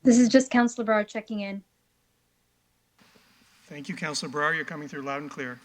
This is just Councillor Barr checking in. Thank you, Councillor Brar. You're coming through loud and clear.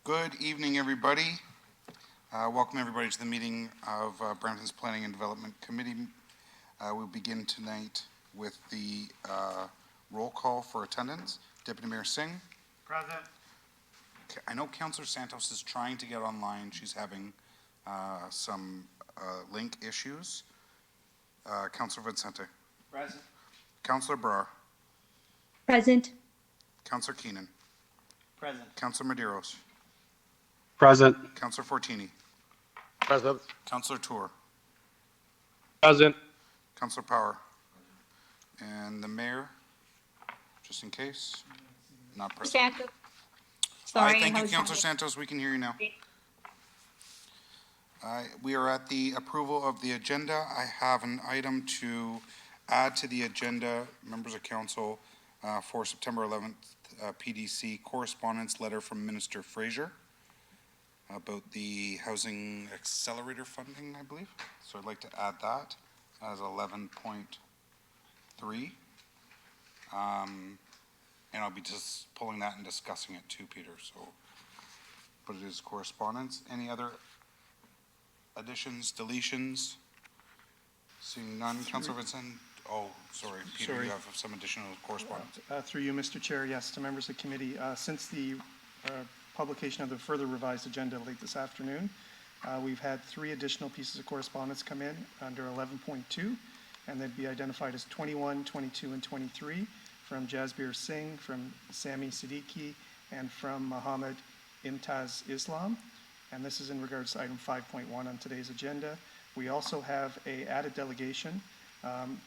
Good evening, everybody. Welcome everybody to the meeting of Brampton's Planning and Development Committee. We'll begin tonight with the roll call for attendance. Deputy Mayor Singh. Present. Okay, I know Councillor Santos is trying to get online. She's having some link issues. Councillor Vicente. Present. Councillor Brar. Present. Councillor Keenan. Present. Councillor Medeiros. Present. Councillor Fortini. Present. Councillor Tour. Present. Councillor Power. And the mayor, just in case, not present. Santos. Hi, Sorry. thank I you, was Councillor trying Santos. We can hear you now. We are at the approval of the agenda. I have an item to add to the agenda, members of council, for September 11th PDC correspondence letter from Minister Fraser about the housing accelerator funding, I believe. So I'd like to add that as 11.3. And I'll be just pulling that and discussing it too, Peter. So, but it is correspondence. Any other additions, deletions? Seeing none. Councillor Vincent? Oh, sorry, Peter, Sorry. you have some additional correspondence. Through you, Mr. Chair, yes, to members of the committee. Since the publication of the further revised agenda late this afternoon, we've had 3 additional pieces of correspondence come in under 11.2, and they'd be identified as 21, 22, and 23 from Jasbir Singh, from Sami Siddiqui, and from Mohammed Imtaz Islam. And this is in regards to item 5.1 on today's agenda. We also have a added delegation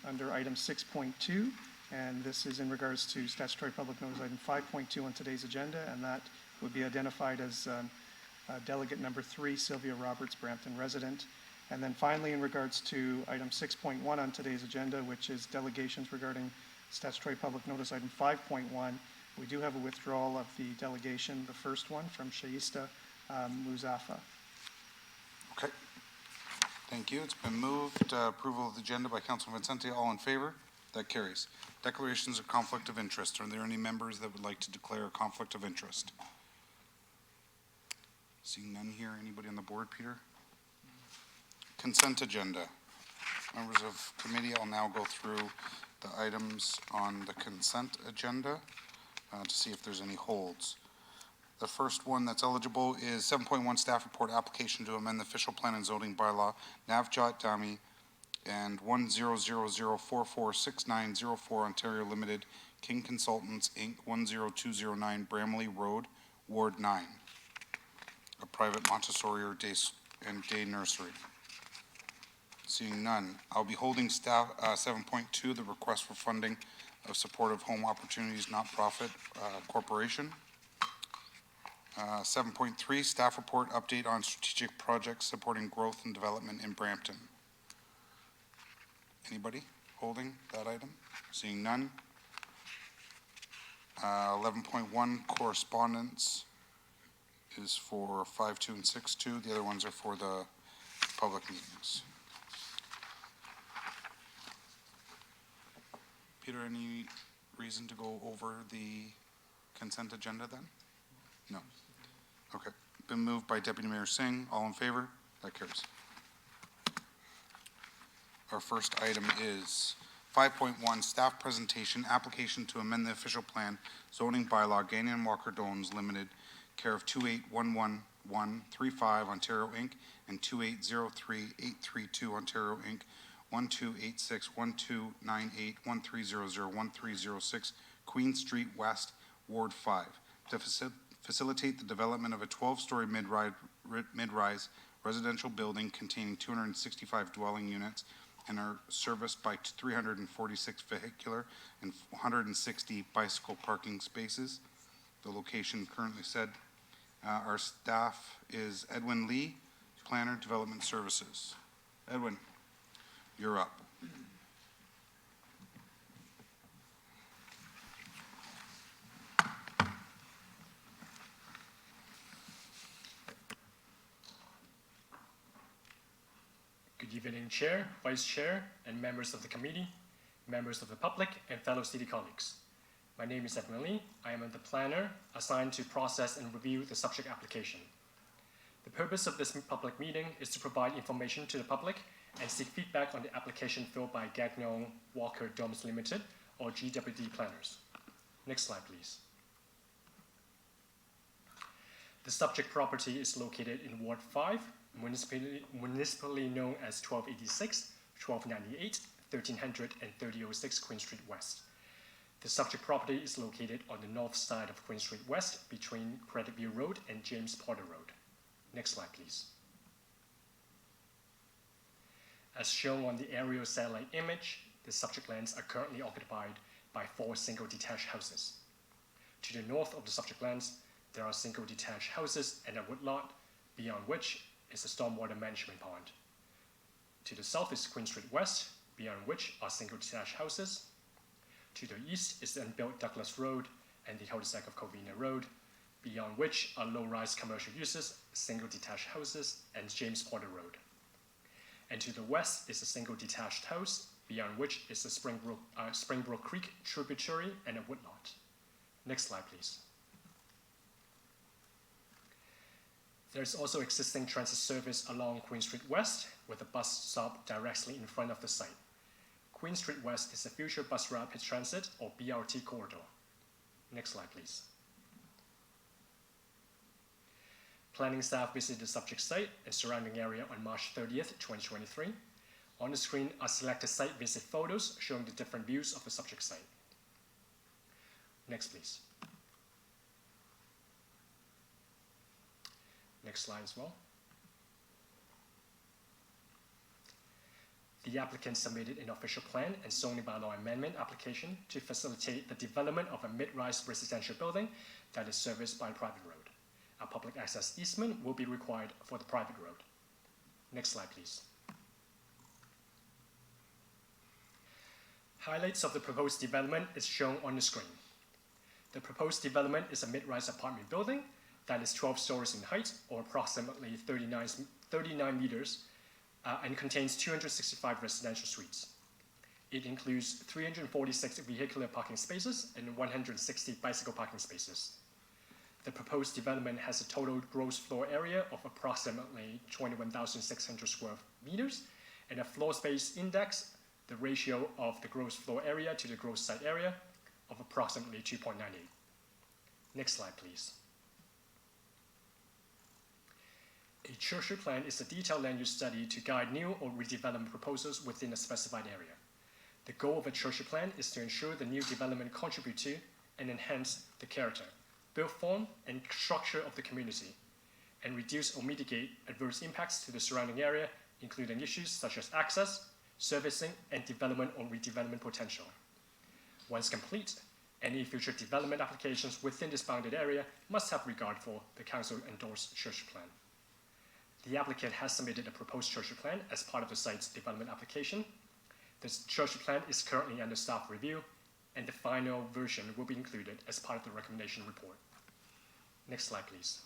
under item 6.2, and this is in regards to statutory public notice item 5.2 on today's agenda, and that would be identified as delegate number 3, Sylvia Roberts, Brampton resident. And then finally, in regards to item 6.1 on today's agenda, which is delegations regarding statutory public notice item 5.1, we do have a withdrawal of the delegation, the first one from Shaista Muzafa. Okay. Thank you. It's been moved. Approval of the agenda by Councilor Vincente. All in favor? That carries. Declarations of conflict of interest. Are there any members that would like to declare a conflict of interest? Seeing none here. Anybody on the board, Peter? Consent agenda. Members of committee, I'll now go through the items on the consent agenda to see if there's any holds. The first one that's eligible is 7.1 staff report application to amend the official plan and zoning bylaw, Navjot Dami and 100446904 Ontario Limited, King Consultants Inc., 10209 Bramley Road, Ward 9, a private Montessori or day nursery. Seeing none, I'll be holding staff 7.2, the request for funding of supportive home opportunities not-profit corporation. 7.3, staff report update on strategic projects supporting growth and development in Brampton. Anybody holding that item? Seeing none. 11.1 correspondence is for 5.2 and 6.2. The other ones are for the public meetings. Peter, any reason to go over the consent agenda then? No. Okay. Been moved by Deputy Mayor Singh. All in favor? That carries. Our first item is 5.1, staff presentation, application to amend the official plan zoning bylaw, Gagnon and Walker Domes Limited, care of 2811135 Ontario Inc. and 2803832 Ontario Inc. 1286 1298 1300 1306 Queen Street West, Ward 5, to facilitate the development of a 12-story mid-rise residential building containing 265 dwelling units and are serviced by 346 vehicular and 160 bicycle parking spaces. The location currently said. Our staff is Edwin Lee, Planner, Development Services. Edwin, you're up. Good evening, Chair, Vice Chair, and members of the committee, members of the public, and fellow city colleagues. My name is Edwin Lee. I am the planner assigned to process and review the subject application. The purpose of this public meeting is to provide information to the public and seek feedback on the application filled by Gagnon Walker Domes Limited, or GWD planners. Next slide, please. The subject property is located in Ward 5, municipally known as 1286, 1298, 1300, and 3006 Queen Street West. The subject property is located on the north side of Queen Street West between Credit View Road and James Porter Road. Next slide, please. As shown on the aerial satellite image, the subject lands are currently occupied by 4 single detached houses. To the north of the subject lands, there are single detached houses and a woodlot, beyond which is a stormwater management pond. To the south is Queen Street West, beyond which are single detached houses. To the east is the unbuilt Douglas Road and the cul-de-sac of Covina Road, beyond which are low-rise commercial uses, single detached houses, and James Porter Road. And to the west is a single detached house, beyond which is the Springbrook Creek tributary and a woodlot. Next slide, please. There's also existing transit service along Queen Street West with a bus stop directly in front of the site. Queen Street West is a future bus rapid transit or BRT corridor. Next slide, please. Planning staff visited the subject site and surrounding area on March 30th, 2023. On the screen are selected site visit photos showing the different views of the subject site. Next, please. Next slide as well. The applicant submitted an official plan and zoning bylaw amendment application to facilitate the development of a mid-rise residential building that is serviced by a private road. A public access easement will be required for the private road. Next slide, please. Highlights of the proposed development is shown on the screen. The proposed development is a mid-rise apartment building that is 12 stories in height, or approximately 39 meters, and contains 265 residential suites. It includes 346 vehicular parking spaces and 160 bicycle parking spaces. The proposed development has a total gross floor area of approximately 21,600 square meters and a floor space index, the ratio of the gross floor area to the gross site area, of approximately 2.98. Next slide, please. A tertiary plan is a detailed land use study to guide new or redevelopment proposals within a specified area. The goal of a tertiary plan is to ensure the new development contribute to and enhance the character, built form, and structure of the community, and reduce or mitigate adverse impacts to the surrounding area, including issues such as access, servicing, and development or redevelopment potential. Once complete, any future development applications within this bounded area must have regard for the council-endorsed tertiary plan. The applicant has submitted a proposed tertiary plan as part of the site's development application. This tertiary plan is currently under staff review, and the final version will be included as part of the recommendation report. Next slide, please.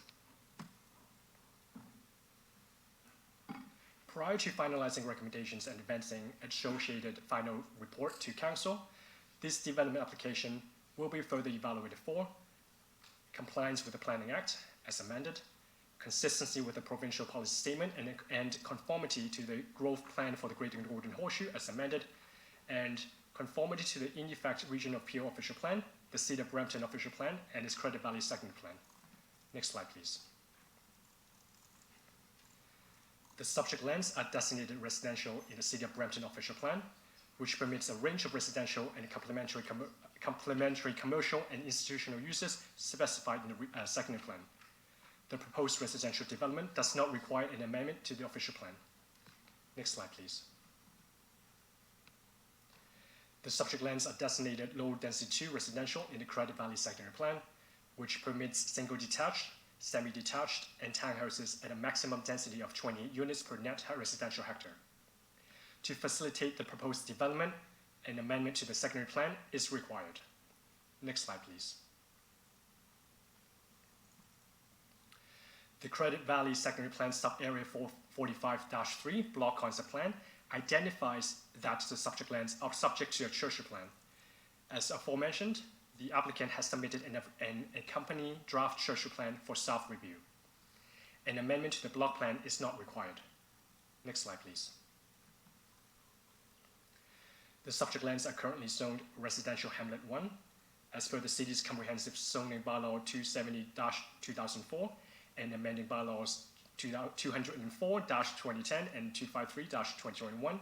Prior to finalizing recommendations and advancing associated final report to Council, this development application will be further evaluated for compliance with the Planning Act as amended, consistency with the provincial policy statement and conformity to the growth plan for the Greater Northern Horseshoe as amended, and conformity to the in effect Region of Peel official plan, the City of Brampton official plan, and its Credit Valley second plan. Next slide, please. The subject lands are designated residential in the City of Brampton official plan, which permits a range of residential and complementary commercial and institutional uses specified in the second plan. The proposed residential development does not require an amendment to the official plan. Next slide, please. The subject lands are designated low density 2 residential in the Credit Valley secondary plan, which permits single detached, semi-detached, and townhouses at a maximum density of 20 units per net residential hectare. To facilitate the proposed development, an amendment to the secondary plan is required. Next slide, please. The Credit Valley Secondary Plan Sub-Area 445-3 Block Concept Plan identifies that the subject lands are subject to a tertiary plan. As aforementioned, the applicant has submitted an accompanying draft tertiary plan for self-review. An amendment to the block plan is not required. Next slide, please. The subject lands are currently zoned Residential Hamlet 1, as per the city's comprehensive zoning bylaw 270-2004 and amending bylaws 204-2010 and 253-2021.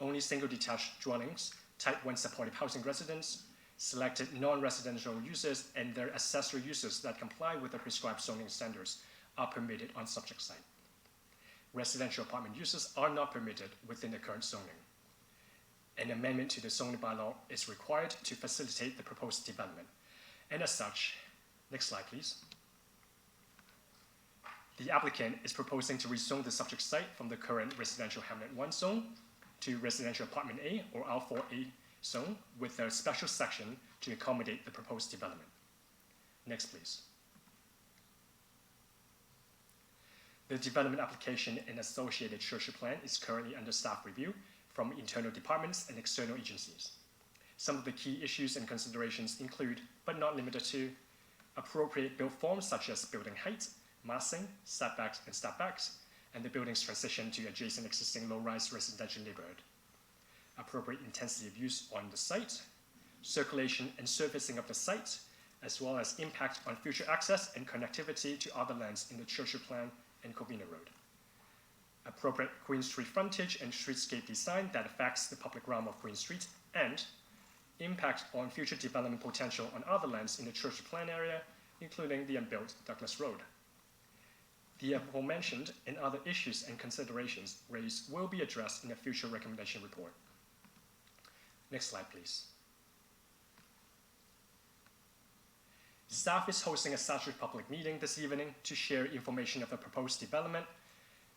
Only single detached dwellings, type 1 supportive housing residence, selected non-residential uses, and their accessory uses that comply with the prescribed zoning standards are permitted on subject site. Residential apartment uses are not permitted within the current zoning. An amendment to the zoning bylaw is required to facilitate the proposed development. And as such, next slide, please. The applicant is proposing to rezone the subject site from the current Residential Hamlet 1 zone to Residential Apartment A or R4A zone with a special section to accommodate the proposed development. Next, please. The development application and associated tertiary plan is currently under staff review from internal departments and external agencies. Some of the key issues and considerations include, but not limited to, appropriate build forms such as building height, massing, setbacks, and stepbacks, and the building's transition to adjacent existing low-rise residential neighborhood. Appropriate intensity of use on the site, circulation and servicing of the site, as well as impact on future access and connectivity to other lands in the tertiary plan and Covina Road. Appropriate Queen Street frontage and streetscape design that affects the public realm of Queen Street, and impact on future development potential on other lands in the tertiary plan area, including the unbuilt Douglas Road. The aforementioned and other issues and considerations raised will be addressed in a future recommendation report. Next slide, please. Staff is hosting a statutory public meeting this evening to share information of the proposed development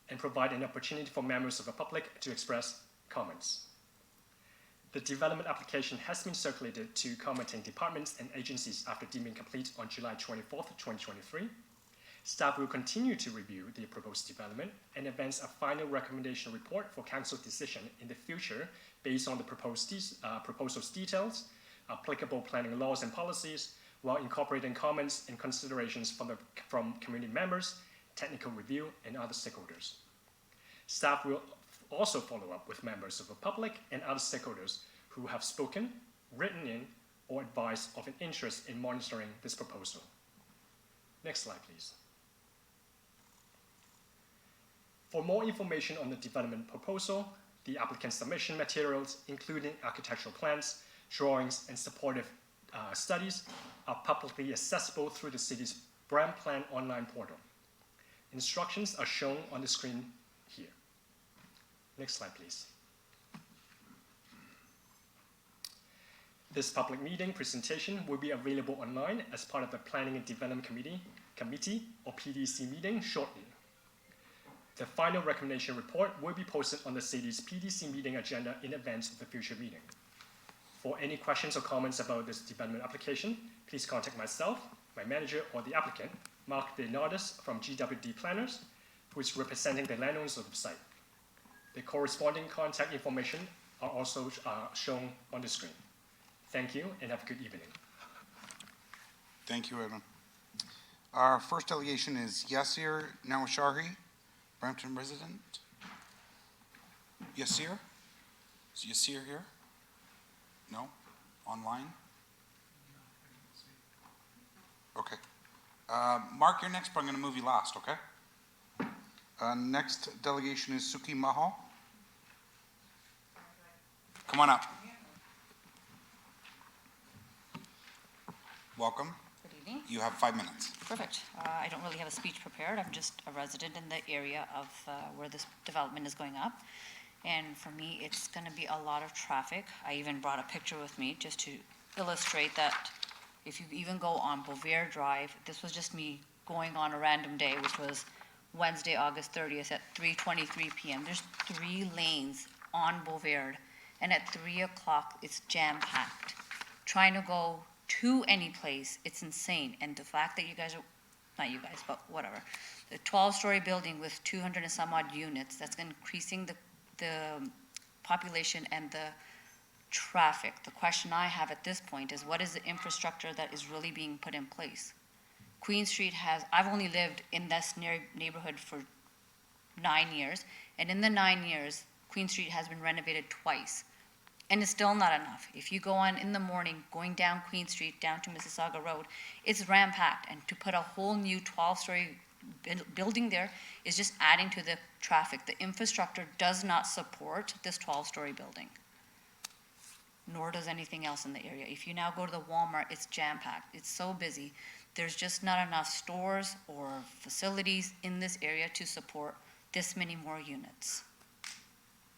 and provide an opportunity for members of the public to express comments. The development application has been circulated to commenting departments and agencies after deeming complete on July 24th, 2023. Staff will continue to review the proposed development and advance a final recommendation report for council decision in the future based on the proposal's details, applicable planning laws and policies, while incorporating comments and considerations from community members, technical review, and other stakeholders. Staff will also follow up with members of the public and other stakeholders who have spoken, written in, or advised of an interest in monitoring this proposal. Next slide, please. For more information on the development proposal, the applicant's submission materials, including architectural plans, drawings, and supportive studies, are publicly accessible through the city's Brand Plan online portal. Instructions are shown on the screen here. Next slide, please. This public meeting presentation will be available online as part of the Planning and Development Committee or PDC meeting shortly. The final recommendation report will be posted on the city's PDC meeting agenda in advance of the future meeting. For any questions or comments about this development application, please contact myself, my manager, or the applicant, Mark DeNardis from GWD Planners, who is representing the landowners of the site. The corresponding contact information are also shown on the screen. Thank you and have a good evening. Thank you, Edwin. Our first delegation is Yasir Nawashari, Brampton resident. Yasir? Is Yasir here? No? Online? Okay. Mark, you're next, but I'm going to move you last, okay? Next delegation is Suki Mahal. Come on up. Welcome. Good evening. You have 5 minutes. Perfect. I don't really have a speech prepared. I'm just a resident in the area of where this development is going up. And for me, it's going to be a lot of traffic. I even brought a picture with me just to illustrate that if you even go on Bovaird Drive, this was just me going on a random day, which was Wednesday, August 30th at 3:23 p.m. There's 3 lanes on Bovaird, and at 3 o'clock, it's jam-packed. Trying to go to any place, it's insane. And the fact that you guys are, not you guys, but whatever, the 12-story building with 200 and some odd units, that's increasing the population and the traffic. The question I have at this point is, what is the infrastructure that is really being put in place? Queen Street has, I've only lived in this neighborhood for 9 years, and in the 9 years, Queen Street has been renovated twice, and it's still not enough. If you go on in the morning, going down Queen Street, down to Mississauga Road, it's ram-packed, and to put a whole new 12-story building there is just adding to the traffic. The infrastructure does not support this 12-story building, nor does anything else in the area. If you now go to the Walmart, it's jam-packed. It's so busy. There's just not enough stores or facilities in this area to support this many more units.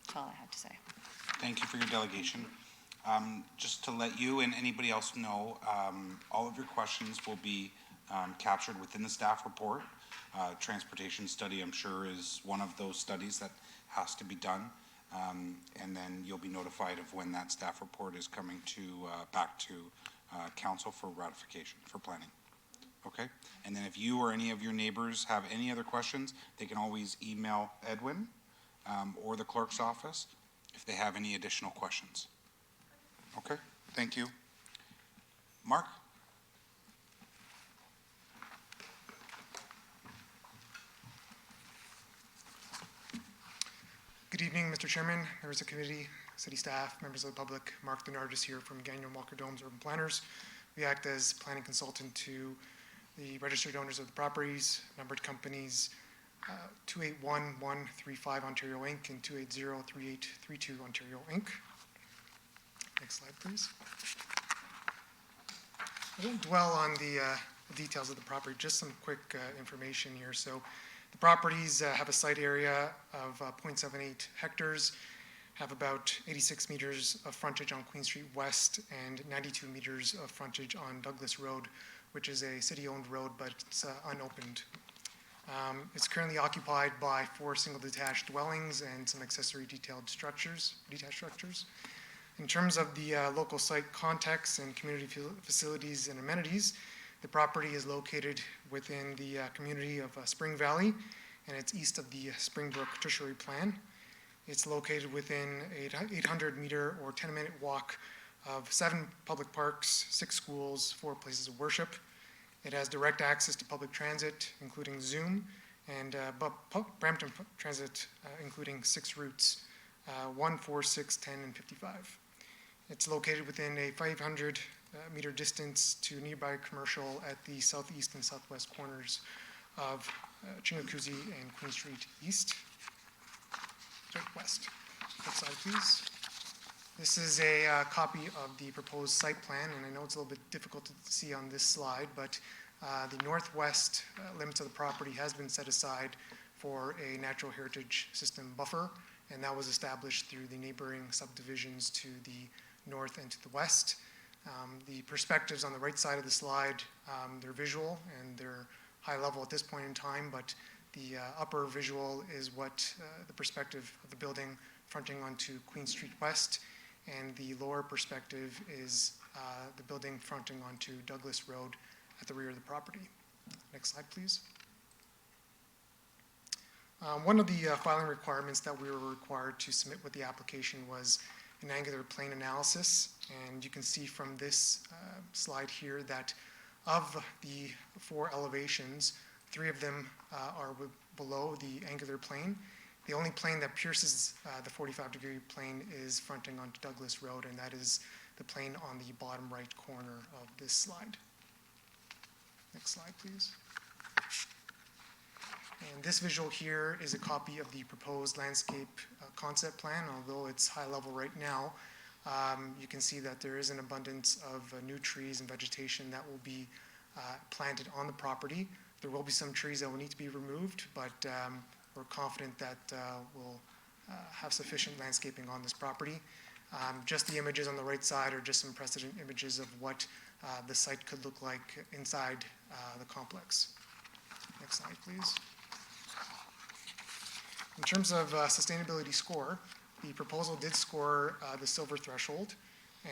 That's all I had to say. Thank you for your delegation. Just to let you and anybody else know, all of your questions will be captured within the staff report. Transportation study, I'm sure, is one of those studies that has to be done. And then you'll be notified of when that staff report is coming to back to council for ratification, for planning. Okay? And then if you or any of your neighbors have any other questions, they can always email Edwin or the clerk's office if they have any additional questions. Okay? Thank you. Mark? Good evening, Mr. Chairman, members of the committee, city staff, members of the public. Mark DeNardis here from Gagnon Walker Domes Urban Planners. We act as planning consultant to the registered owners of the properties, numbered companies 281135 Ontario Inc. and 2803832 Ontario Inc. Next slide, please. I won't dwell on the details of the property, just some quick information here. So the properties have a site area of 0.78 hectares, have about 86 meters of frontage on Queen Street West and 92 meters of frontage on Douglas Road, which is a city-owned road, but it's unopened. It's currently occupied by 4 single detached dwellings and some accessory detached structures. In terms of the local site context and community facilities and amenities, the property is located within the community of Spring Valley, and it's east of the Springbrook Tertiary Plan. It's located within an 800-meter or 10-minute walk of 7 public parks, 6 schools, 4 places of worship. It has direct access to public transit, including Zoom, and Brampton Transit, including 6 routes, 1, 4, 6, 10, and 55. It's located within a 500-meter distance to nearby commercial at the southeast and southwest corners of Chinguacousy and Queen Street East. West. Next slide, please. This is a copy of the proposed site plan, and I know it's a little bit difficult to see on this slide, but the northwest limits of the property has been set aside for a natural heritage system buffer, and that was established through the neighboring subdivisions to the north and to the west. The perspectives on the right side of the slide, they're visual and they're high level at this point in time, but the upper visual is what the perspective of the building fronting onto Queen Street West, and the lower perspective is the building fronting onto Douglas Road at the rear of the property. Next slide, please. One of the filing requirements that we were required to submit with the application was an angular plane analysis, and you can see from this slide here that of the 4 elevations, 3 of them are below the angular plane. The only plane that pierces the 45-degree plane is fronting onto Douglas Road, and that is the plane on the bottom right corner of this slide. Next slide, please. And this visual here is a copy of the proposed landscape concept plan. Although it's high level right now, you can see that there is an abundance of new trees and vegetation that will be planted on the property. There will be some trees that will need to be removed, but we're confident that we'll have sufficient landscaping on this property. Just the images on the right side are just some precedent images of what the site could look like inside the complex. Next slide, please. In terms of sustainability score, the proposal did score the silver threshold,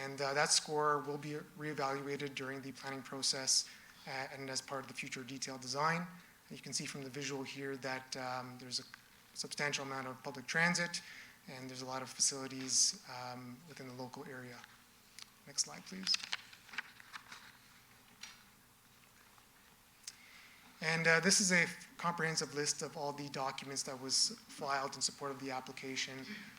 and that score will be reevaluated during the planning process and as part of the future detailed design. You can see from the visual here that there's a substantial amount of public transit, and there's a lot of facilities within the local area. Next slide, please. And this is a comprehensive list of all the documents that was filed in support of the application.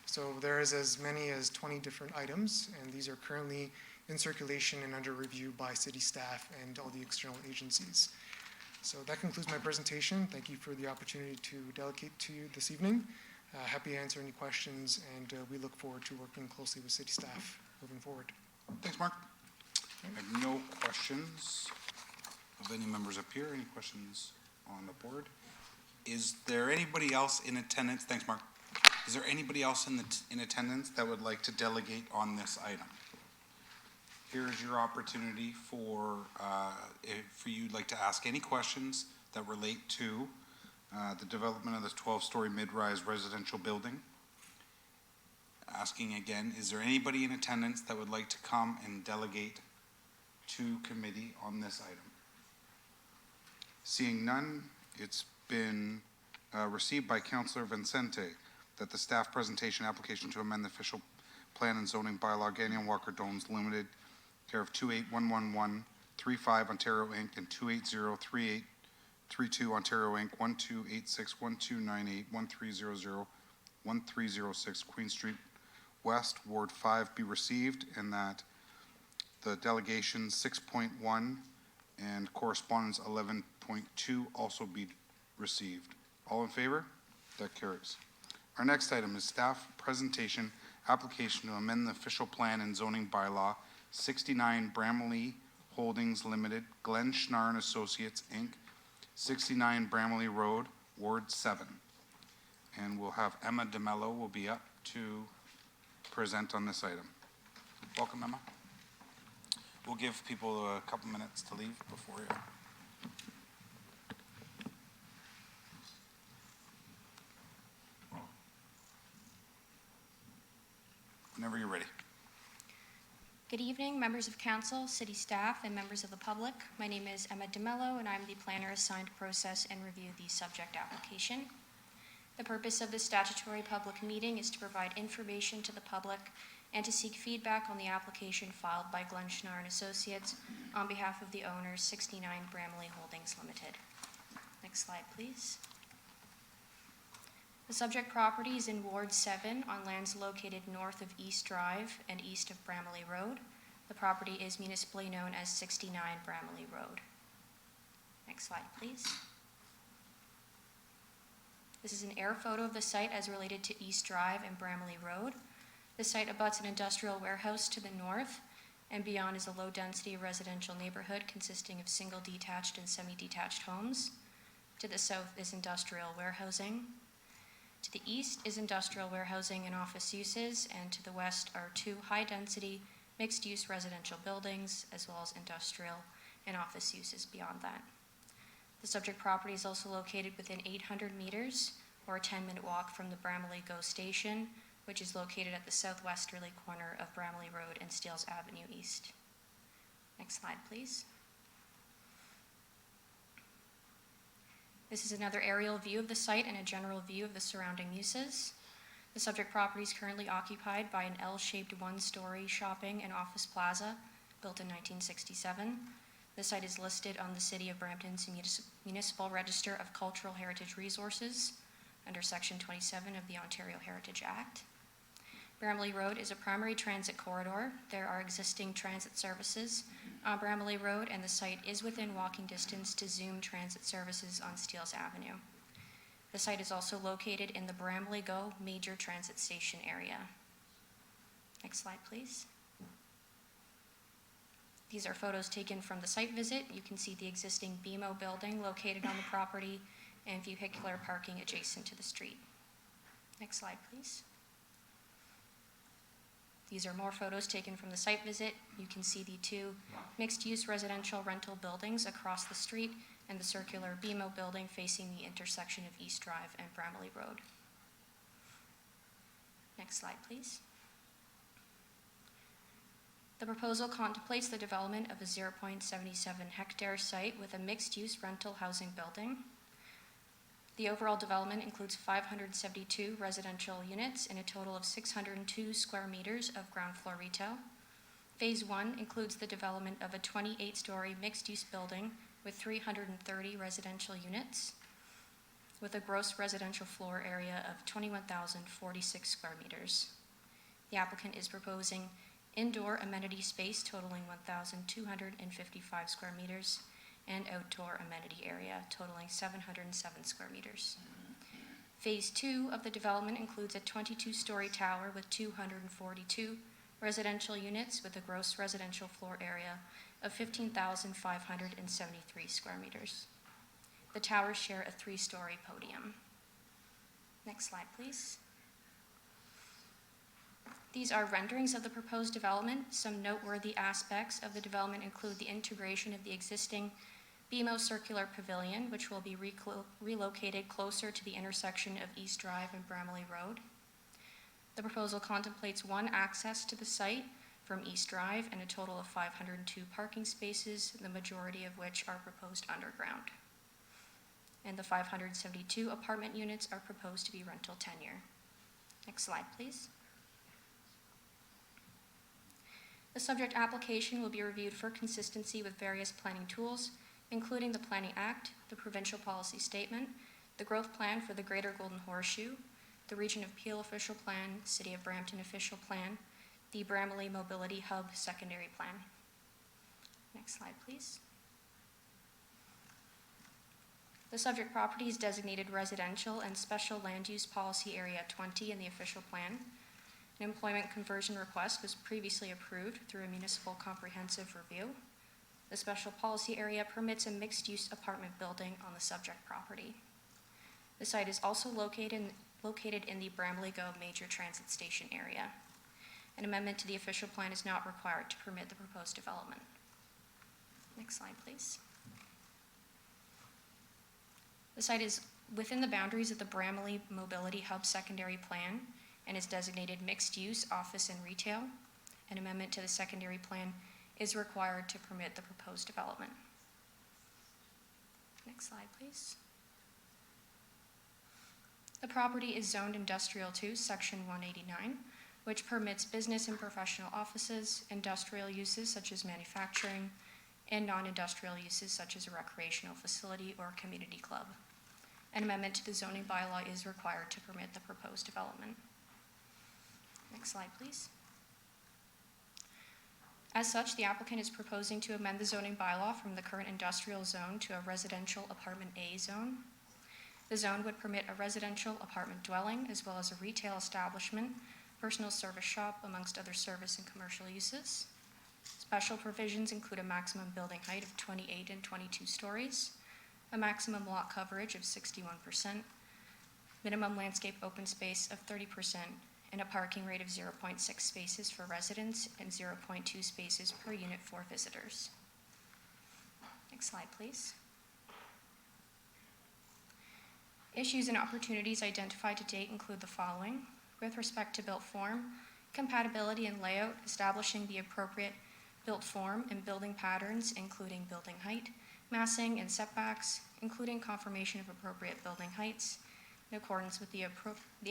So there is as many as 20 different items, and these are currently in circulation and under review by city staff and all the external agencies. So that concludes my presentation. Thank you for the opportunity to delegate to you this evening. Happy to answer any questions, and we look forward to working closely with city staff moving forward. Thanks, Mark. I have no questions of any members up here. Any questions on the board? Is there anybody else in attendance? Thanks, Mark. Is there anybody else in attendance that would like to delegate on this item? Here's your opportunity for you'd like to ask any questions that relate to the development of this 12-story mid-rise residential building. Asking again, is there anybody in attendance that would like to come and delegate to committee on this item? Seeing none, it's been received by Councillor Vincente that the staff presentation application to amend the official plan and zoning bylaw Gagnon Walker Domes Limited, care of 2811135 Ontario Inc. and 2803832 Ontario Inc. 1286 1298 1300 1306 Queen Street West, Ward 5 be received, and that the delegation 6.1 and correspondence 11.2 also be received. All in favor? That carries. Our next item is staff presentation application to amend the official plan and zoning bylaw 69 Bramley Holdings Limited, Glenn Schnarr and Associates Inc., 69 Bramley Road, Ward 7. And we'll have Emma DeMello will be up to present on this item. Welcome, Emma. We'll give people a couple minutes to leave before you. Whenever you're ready. Good evening, members of council, city staff, and members of the public. My name is Emma DeMello, and I'm the planner assigned to process and review the subject application. The purpose of this statutory public meeting is to provide information to the public and to seek feedback on the application filed by Glenn Schnarr and Associates on behalf of the owners, 69 Bramley Holdings Limited. Next slide, please. The subject property is in Ward 7 on lands located north of East Drive and east of Bramley Road. The property is municipally known as 69 Bramley Road. Next slide, please. This is an air photo of the site as related to East Drive and Bramley Road. The site abuts an industrial warehouse to the north, and beyond is a low-density residential neighborhood consisting of single detached and semi-detached homes. To the south is industrial warehousing. To the east is industrial warehousing and office uses, and to the west are 2 high-density mixed-use residential buildings, as well as industrial and office uses beyond that. The subject property is also located within 800 meters, or a 10-minute walk from the Bramley GO station, which is located at the southwesterly corner of Bramley Road and Steeles Avenue East. Next slide, please. This is another aerial view of the site and a general view of the surrounding uses. The subject property is currently occupied by an L-shaped one-story shopping and office plaza built in 1967. The site is listed on the City of Brampton's Municipal Register of Cultural Heritage Resources under Section 27 of the Ontario Heritage Act. Bramley Road is a primary transit corridor. There are existing transit services on Bramley Road, and the site is within walking distance to Zoom transit services on Steeles Avenue. The site is also located in the Bramley Go major transit station area. Next slide, please. These are photos taken from the site visit. You can see the existing BMO building located on the property and vehicular parking adjacent to the street. Next slide, please. These are more photos taken from the site visit. You can see the two mixed-use residential rental buildings across the street and the circular BMO building facing the intersection of East Drive and Bramley Road. Next slide, please. The proposal contemplates the development of a 0.77 hectare site with a mixed-use rental housing building. The overall development includes 572 residential units and a total of 602 square meters of ground floor retail. Phase 1 includes the development of a 28-story mixed-use building with 330 residential units, with a gross residential floor area of 21,046 square meters. The applicant is proposing indoor amenity space totaling 1,255 square meters and outdoor amenity area totaling 707 square meters. Phase 2 of the development includes a 22-story tower with 242 residential units with a gross residential floor area of 15,573 square meters. The towers share a 3-story podium. Next slide, please. These are renderings of the proposed development. Some noteworthy aspects of the development include the integration of the existing BMO Circular Pavilion, which will be relocated closer to the intersection of East Drive and Bramley Road. The proposal contemplates one access to the site from East Drive and a total of 502 parking spaces, the majority of which are proposed underground. And the 572 apartment units are proposed to be rental tenure. Next slide, please. The subject application will be reviewed for consistency with various planning tools, including the Planning Act, the Provincial Policy Statement, the Growth Plan for the Greater Golden Horseshoe, the Region of Peel Official Plan, City of Brampton Official Plan, the Bramley Mobility Hub Secondary Plan. Next slide, please. The subject property is designated residential and special land use policy area 20 in the official plan. An employment conversion request was previously approved through a municipal comprehensive review. The special policy area permits a mixed-use apartment building on the subject property. The site is also located in the Bramley Go major transit station area. An amendment to the official plan is not required to permit the proposed development. Next slide, please. The site is within the boundaries of the Bramley Mobility Hub secondary plan and is designated mixed-use office and retail. An amendment to the secondary plan is required to permit the proposed development. Next slide, please. The property is zoned Industrial 2, Section 189, which permits business and professional offices, industrial uses such as manufacturing, and non-industrial uses such as a recreational facility or community club. An amendment to the zoning bylaw is required to permit the proposed development. Next slide, please. As such, the applicant is proposing to amend the zoning bylaw from the current industrial zone to a residential apartment A zone. The zone would permit a residential apartment dwelling as well as a retail establishment, personal service shop, amongst other service and commercial uses. Special provisions include a maximum building height of 28 and 22 stories, a maximum lot coverage of 61%, minimum landscape open space of 30%, and a parking rate of 0.6 spaces for residents and 0.2 spaces per unit for visitors. Next slide, please. Issues and opportunities identified to date include the following. with respect to built form, compatibility and layout, establishing the appropriate built form and building patterns, including building height, massing, and setbacks, including confirmation of appropriate building heights in accordance with the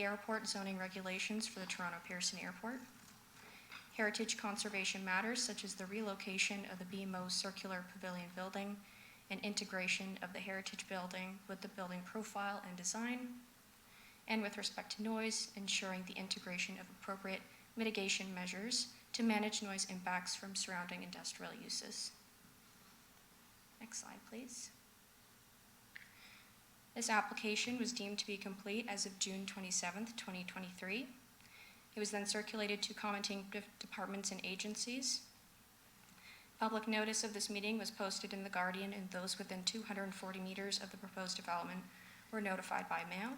airport zoning regulations for the Toronto Pearson Airport. Heritage conservation matters such as the relocation of the BMO Circular Pavilion building and integration of the heritage building with the building profile and design. And with respect to noise, ensuring the integration of appropriate mitigation measures to manage noise impacts from surrounding industrial uses. Next slide, please. This application was deemed to be complete as of June 27th, 2023. It was then circulated to commenting departments and agencies. Public notice of this meeting was posted in The Guardian, and those within 240 meters of the proposed development were notified by mail.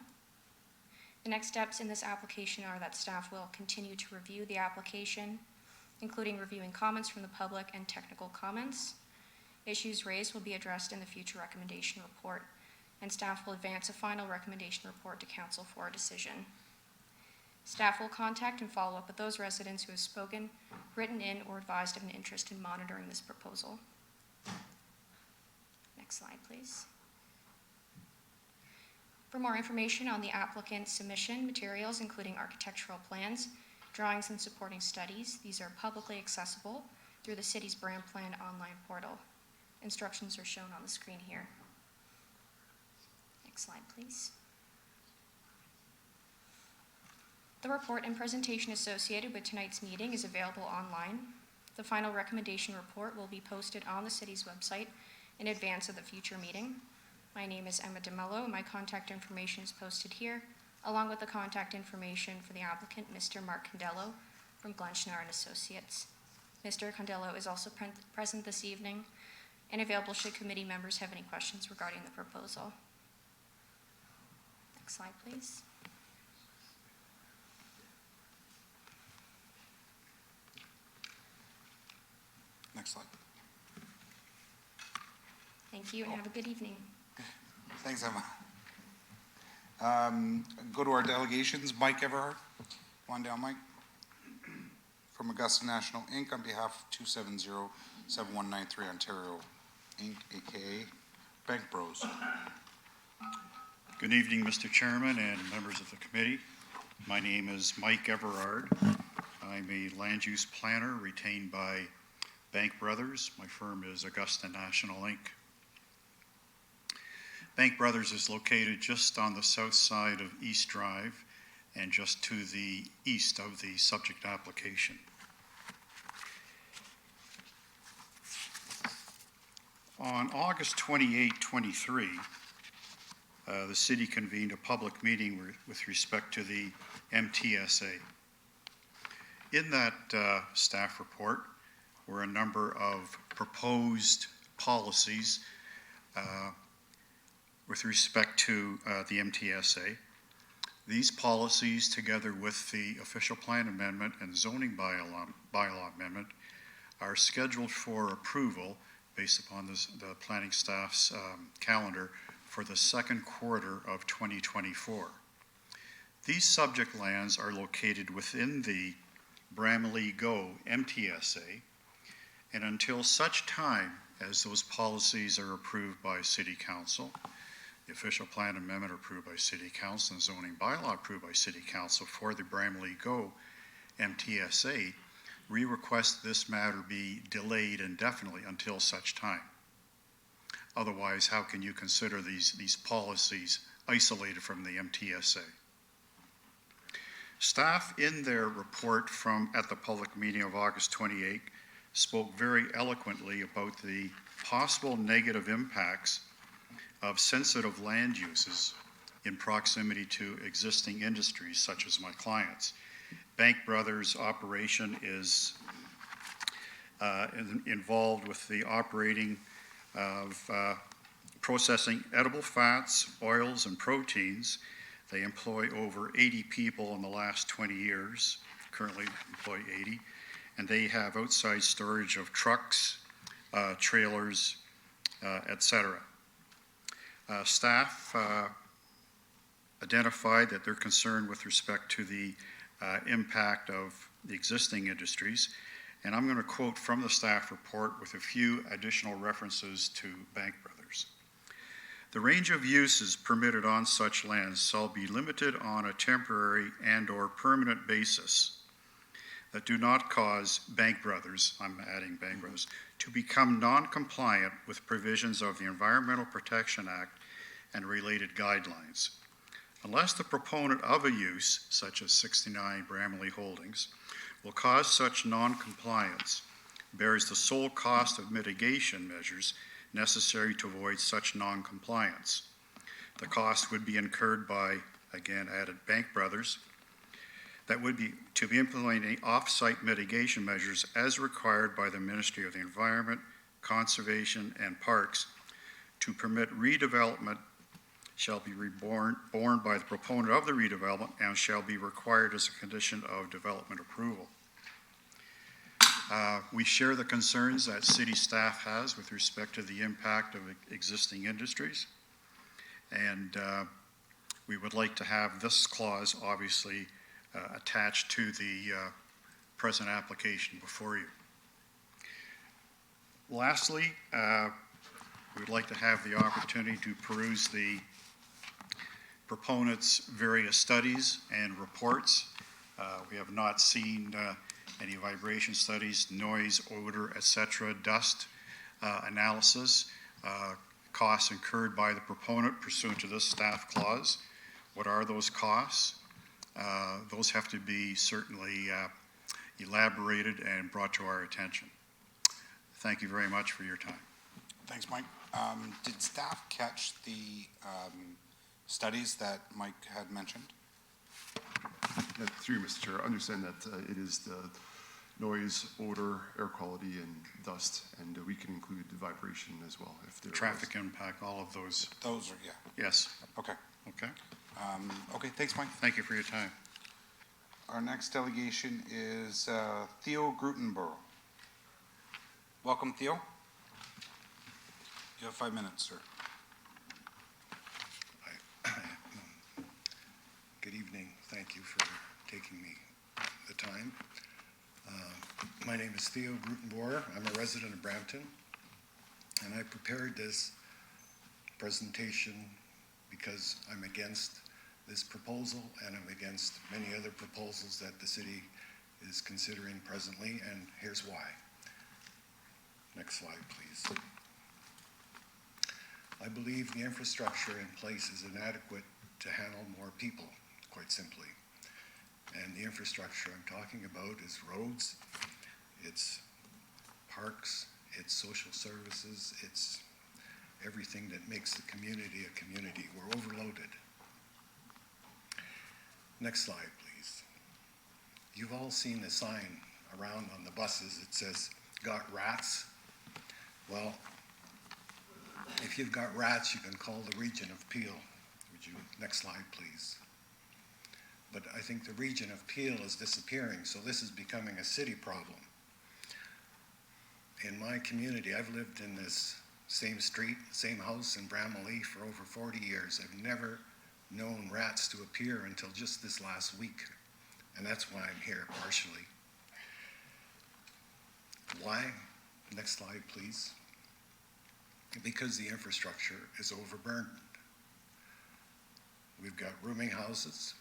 The next steps in this application are that staff will continue to review the application, including reviewing comments from the public and technical comments. Issues raised will be addressed in the future recommendation report, and staff will advance a final recommendation report to council for a decision. Staff will contact and follow up with those residents who have spoken, written in, or advised of an interest in monitoring this proposal. Next slide, please. For more information on the applicant's submission materials, including architectural plans, drawings, and supporting studies, these are publicly accessible through the city's Brand Plan online portal. Instructions are shown on the screen here. Next slide, please. The report and presentation associated with tonight's meeting is available online. The final recommendation report will be posted on the city's website in advance of the future meeting. My name is Emma DeMello. My contact information is posted here, along with the contact information for the applicant, Mr. Mark Condello from Glenschnar and Associates. Mr. Condello is also present this evening and available should committee members have any questions regarding the proposal. Next slide, please. Next slide. Thank you and have a good evening. Thanks, Emma. Go to our delegations. Mike Everhart. Come on down, Mike. From Augusta National Inc. on behalf of 270-7193 Ontario Inc., aka Bank Bros. Good evening, Mr. Chairman and members of the committee. My name is Mike Everard. I'm a land use planner retained by Bank Brothers. My firm is Augusta National Inc. Bank Brothers is located just on the south side of East Drive and just to the east of the subject application. On August 28, 23, the city convened a public meeting with respect to the MTSA. In that staff report were a number of proposed policies with respect to the MTSA. These policies, together with the official plan amendment and zoning bylaw amendment, are scheduled for approval based upon the planning staff's calendar for the second quarter of 2024. These subject lands are located within the Bramalea Go MTSA, and until such time as those policies are approved by City Council, the official plan amendment approved by City Council, and zoning bylaw approved by City Council for the Bramalea Go MTSA, we request this matter be delayed indefinitely until such time. Otherwise, how can you consider these policies isolated from the MTSA? Staff in their report at the public meeting of August 28 spoke very eloquently about the possible negative impacts of sensitive land uses in proximity to existing industries such as my clients. Bank Brothers' operation is involved with the operating of processing edible fats, oils, and proteins. They employ over 80 people in the last 20 years, currently employ 80, and they have outside storage of trucks, trailers, etc. Staff identified that they're concerned with respect to the impact of the existing industries. And I'm going to quote from the staff report with a few additional references to Bank Brothers. The range of uses permitted on such lands shall be limited on a temporary and/or permanent basis that do not cause Bank Brothers, I'm adding Bank Brothers, to become non-compliant with provisions of the Environmental Protection Act and related guidelines. Unless the proponent of a use, such as 69 Bramley Holdings, will cause such non-compliance, bears the sole cost of mitigation measures necessary to avoid such non-compliance. The cost would be incurred by, again, added Bank Brothers, that would be to be implementing off-site mitigation measures as required by the Ministry of the Environment, Conservation, and Parks to permit redevelopment shall be borne by the proponent of the redevelopment and shall be required as a condition of development approval. We share the concerns that city staff has with respect to the impact of existing industries. And we would like to have this clause obviously attached to the present application before you. Lastly, we would like to have the opportunity to peruse the proponents' various studies and reports. We have not seen any vibration studies, noise, odor, etc., dust analysis, costs incurred by the proponent pursuant to this staff clause. What are those costs? Those have to be certainly elaborated and brought to our attention. Thank you very much for your time. Thanks, Mike. Did staff catch the studies that Mike had mentioned? Through you, Mr. Chair, I understand that it is the noise, odor, air quality, and dust, and we can include the vibration as well if there Traffic impact, all of those. Those are, yeah. Yes. Okay. Okay. Okay, thanks, Mike. Thank you for your time. Our next delegation is Theo Grutenborough. Welcome, Theo. You have 5 minutes, sir. Good evening. Thank you for taking me the time. My name is Theo Grutenboer. I'm a resident of Brampton, and I prepared this presentation because I'm against this proposal and I'm against many other proposals that the city is considering presently, and here's why. Next slide, please. I believe the infrastructure in place is inadequate to handle more people, quite simply. And the infrastructure I'm talking about is roads, it's parks, it's social services, it's everything that makes the community a community. We're overloaded. Next slide, please. You've all seen the sign around on the buses. It says, "Got rats?" Well, if you've got rats, you can call the region of Peel. Would you, next slide, please. But I think the region of Peel is disappearing, so this is becoming a city problem. In my community, I've lived in this same street, same house in Bramalea for over 40 years. I've never known rats to appear until just this last week, and that's why I'm here partially. Why? Next slide, please. Because the infrastructure is overburdened. We've got rooming houses.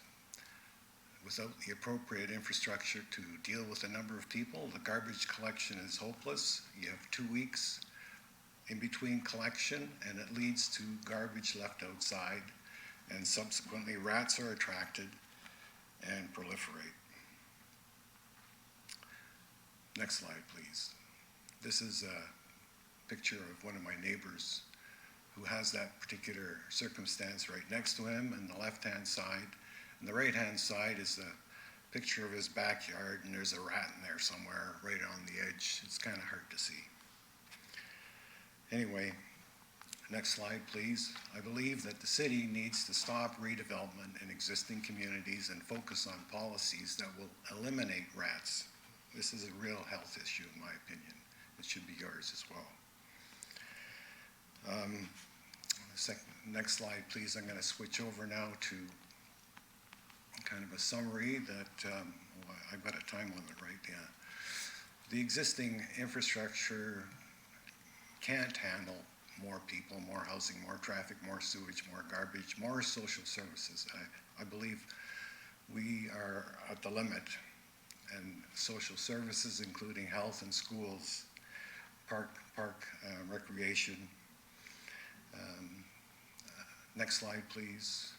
Without the appropriate infrastructure to deal with the number of people, the garbage collection is hopeless. You have 2 weeks in between collection, and it leads to garbage left outside, and subsequently rats are attracted and proliferate. Next slide, please. This is a picture of one of my neighbors who has that particular circumstance right next to him on the left-hand side. And the right-hand side is a picture of his backyard, and there's a rat in there somewhere right on the edge. It's kind of hard to see. Anyway, next slide, please. I believe that the city needs to stop redevelopment in existing communities and focus on policies that will eliminate rats. This is a real health issue, in my opinion. It should be yours as well. Next slide, please. I'm going to switch over now to kind of a summary that, I've got a time limit, right? Yeah. The existing infrastructure can't handle more people, more housing, more traffic, more sewage, more garbage, more social services. I believe we are at the limit, and social services, including health and schools, park recreation. Next slide, please.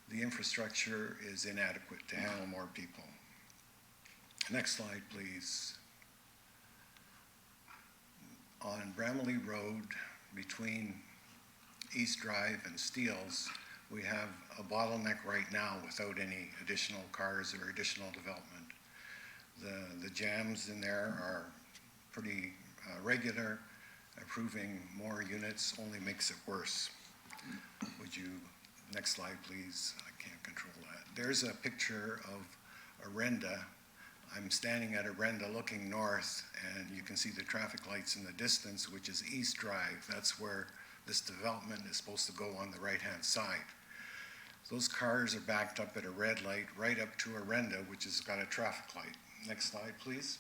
The infrastructure is inadequate to handle more people. Next slide, please. On Bramley Road, between East Drive and Steeles, we have a bottleneck right now without any additional cars or additional development. The jams in there are pretty regular. Approving more units only makes it worse. Would you, next slide, please? I can't control that. There's a picture of Arenda. I'm standing at Arenda looking north, and you can see the traffic lights in the distance, which is East Drive. That's where this development is supposed to go on the right-hand side. Those cars are backed up at a red light right up to Arenda, which has got a traffic light. Next slide, please.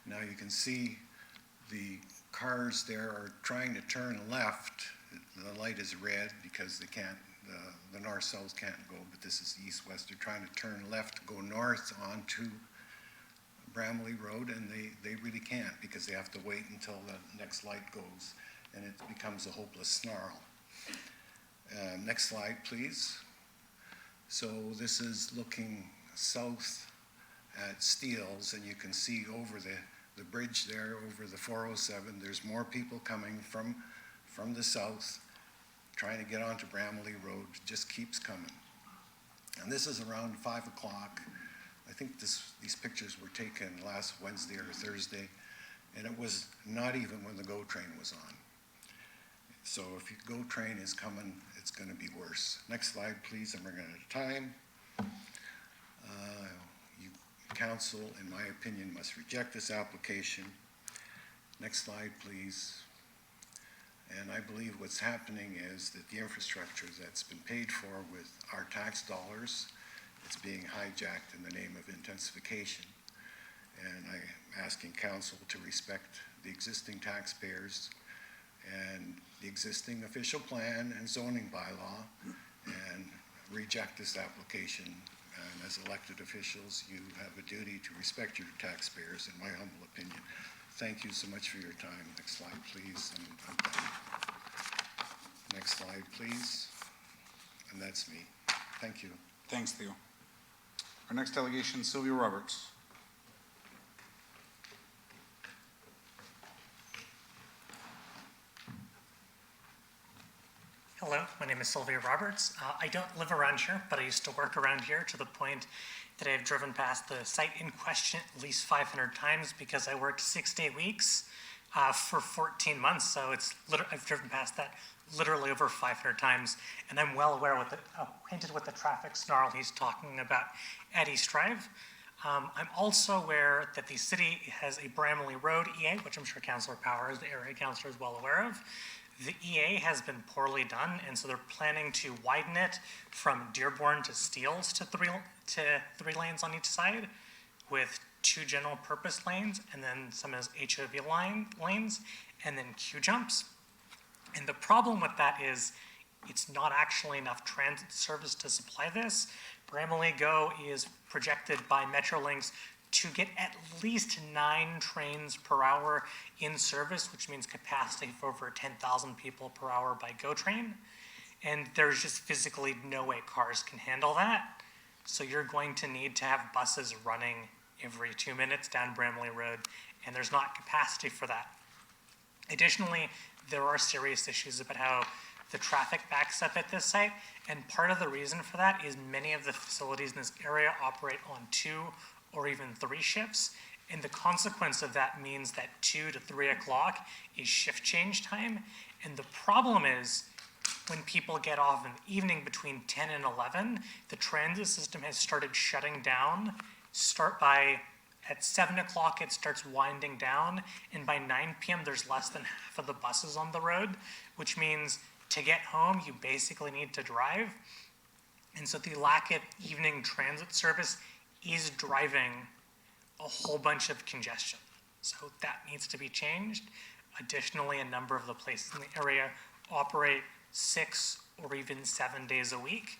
Now you can see the cars there are trying to turn left. The light is red because they can't, the north-south can't go, but this is east-west. They're trying to turn left to go north onto Bramley Road, and they really can't because they have to wait until the next light goes, and it becomes a hopeless snarl. Next slide, please. So this is looking south at Steeles, and you can see over the bridge there, over the 407, there's more people coming from the south, trying to get onto Bramley Road, just keeps coming. And this is around 5 o'clock. I think these pictures were taken last Wednesday or Thursday, and it was not even when the GO train was on. So if the GO train is coming, it's going to be worse. Next slide, please. I'm running out of time. Council, in my opinion, must reject this application. Next slide, please. And I believe what's happening is that the infrastructure that's been paid for with our tax dollars, it's being hijacked in the name of intensification. And I'm asking council to respect the existing taxpayers and the existing official plan and zoning bylaw and reject this application. And as elected officials, you have a duty to respect your taxpayers, in my humble opinion. Thank you so much for your time. Next slide, please. And I'm done. Next slide, please. And that's me. Thank you. Thanks, Theo. Our next delegation, Sylvia Roberts. Hello, my name is Sylvia Roberts. I don't live around here, but I used to work around here to the point that I've driven past the site in question at least 500 times because I worked 6-day weeks for 14 months. So I've driven past that literally over 500 times, and I'm well aware with acquainted with the traffic snarl he's talking about at East Drive. I'm also aware that the city has a Bramley Road EA, which I'm sure Councillor Powers, the area councillor, is well aware of. The EA has been poorly done, and so they're planning to widen it from Dearborn to Steeles to three lanes on each side, with 2 general purpose lanes, and then some as HOV lanes, and then Q jumps. And the problem with that is it's not actually enough transit service to supply this. Bramley GO is projected by Metrolinx to get at least 9 trains per hour in service, which means capacity for over 10,000 people per hour by GO train. And there's just physically no way cars can handle that. So you're going to need to have buses running every 2 minutes down Bramley Road, and there's not capacity for that. Additionally, there are serious issues about how the traffic backs up at this site, and part of the reason for that is many of the facilities in this area operate on 2 or even 3 shifts, and the consequence of that means that 2 to 3 o'clock is shift change time, and the problem is when people get off in the evening between 10 and 11, the transit system has started shutting down. At 7 o'clock, it starts winding down, and by 9 p.m., there's less than half of the buses on the road, which means to get home, you basically need to drive. And so the lack of evening transit service is driving a whole bunch of congestion. So that needs to be changed. Additionally, a number of the places in the area operate 6 or even 7 days a week.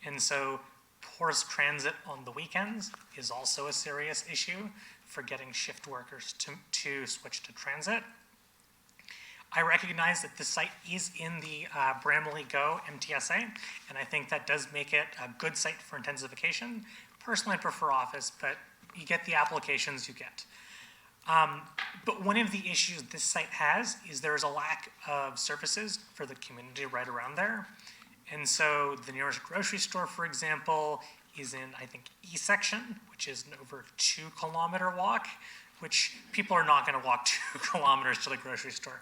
And so poor transit on the weekends is also a serious issue for getting shift workers to switch to transit. I recognize that this site is in the Bramley Go MTSA, and I think that does make it a good site for intensification. Personally, I prefer office, but you get the applications you get. But one of the issues this site has is there is a lack of services for the community right around there. And so the nearest grocery store, for example, is in, I think, E section, which is an over 2 kilometer walk, which people are not going to walk 2 kilometers to the grocery store.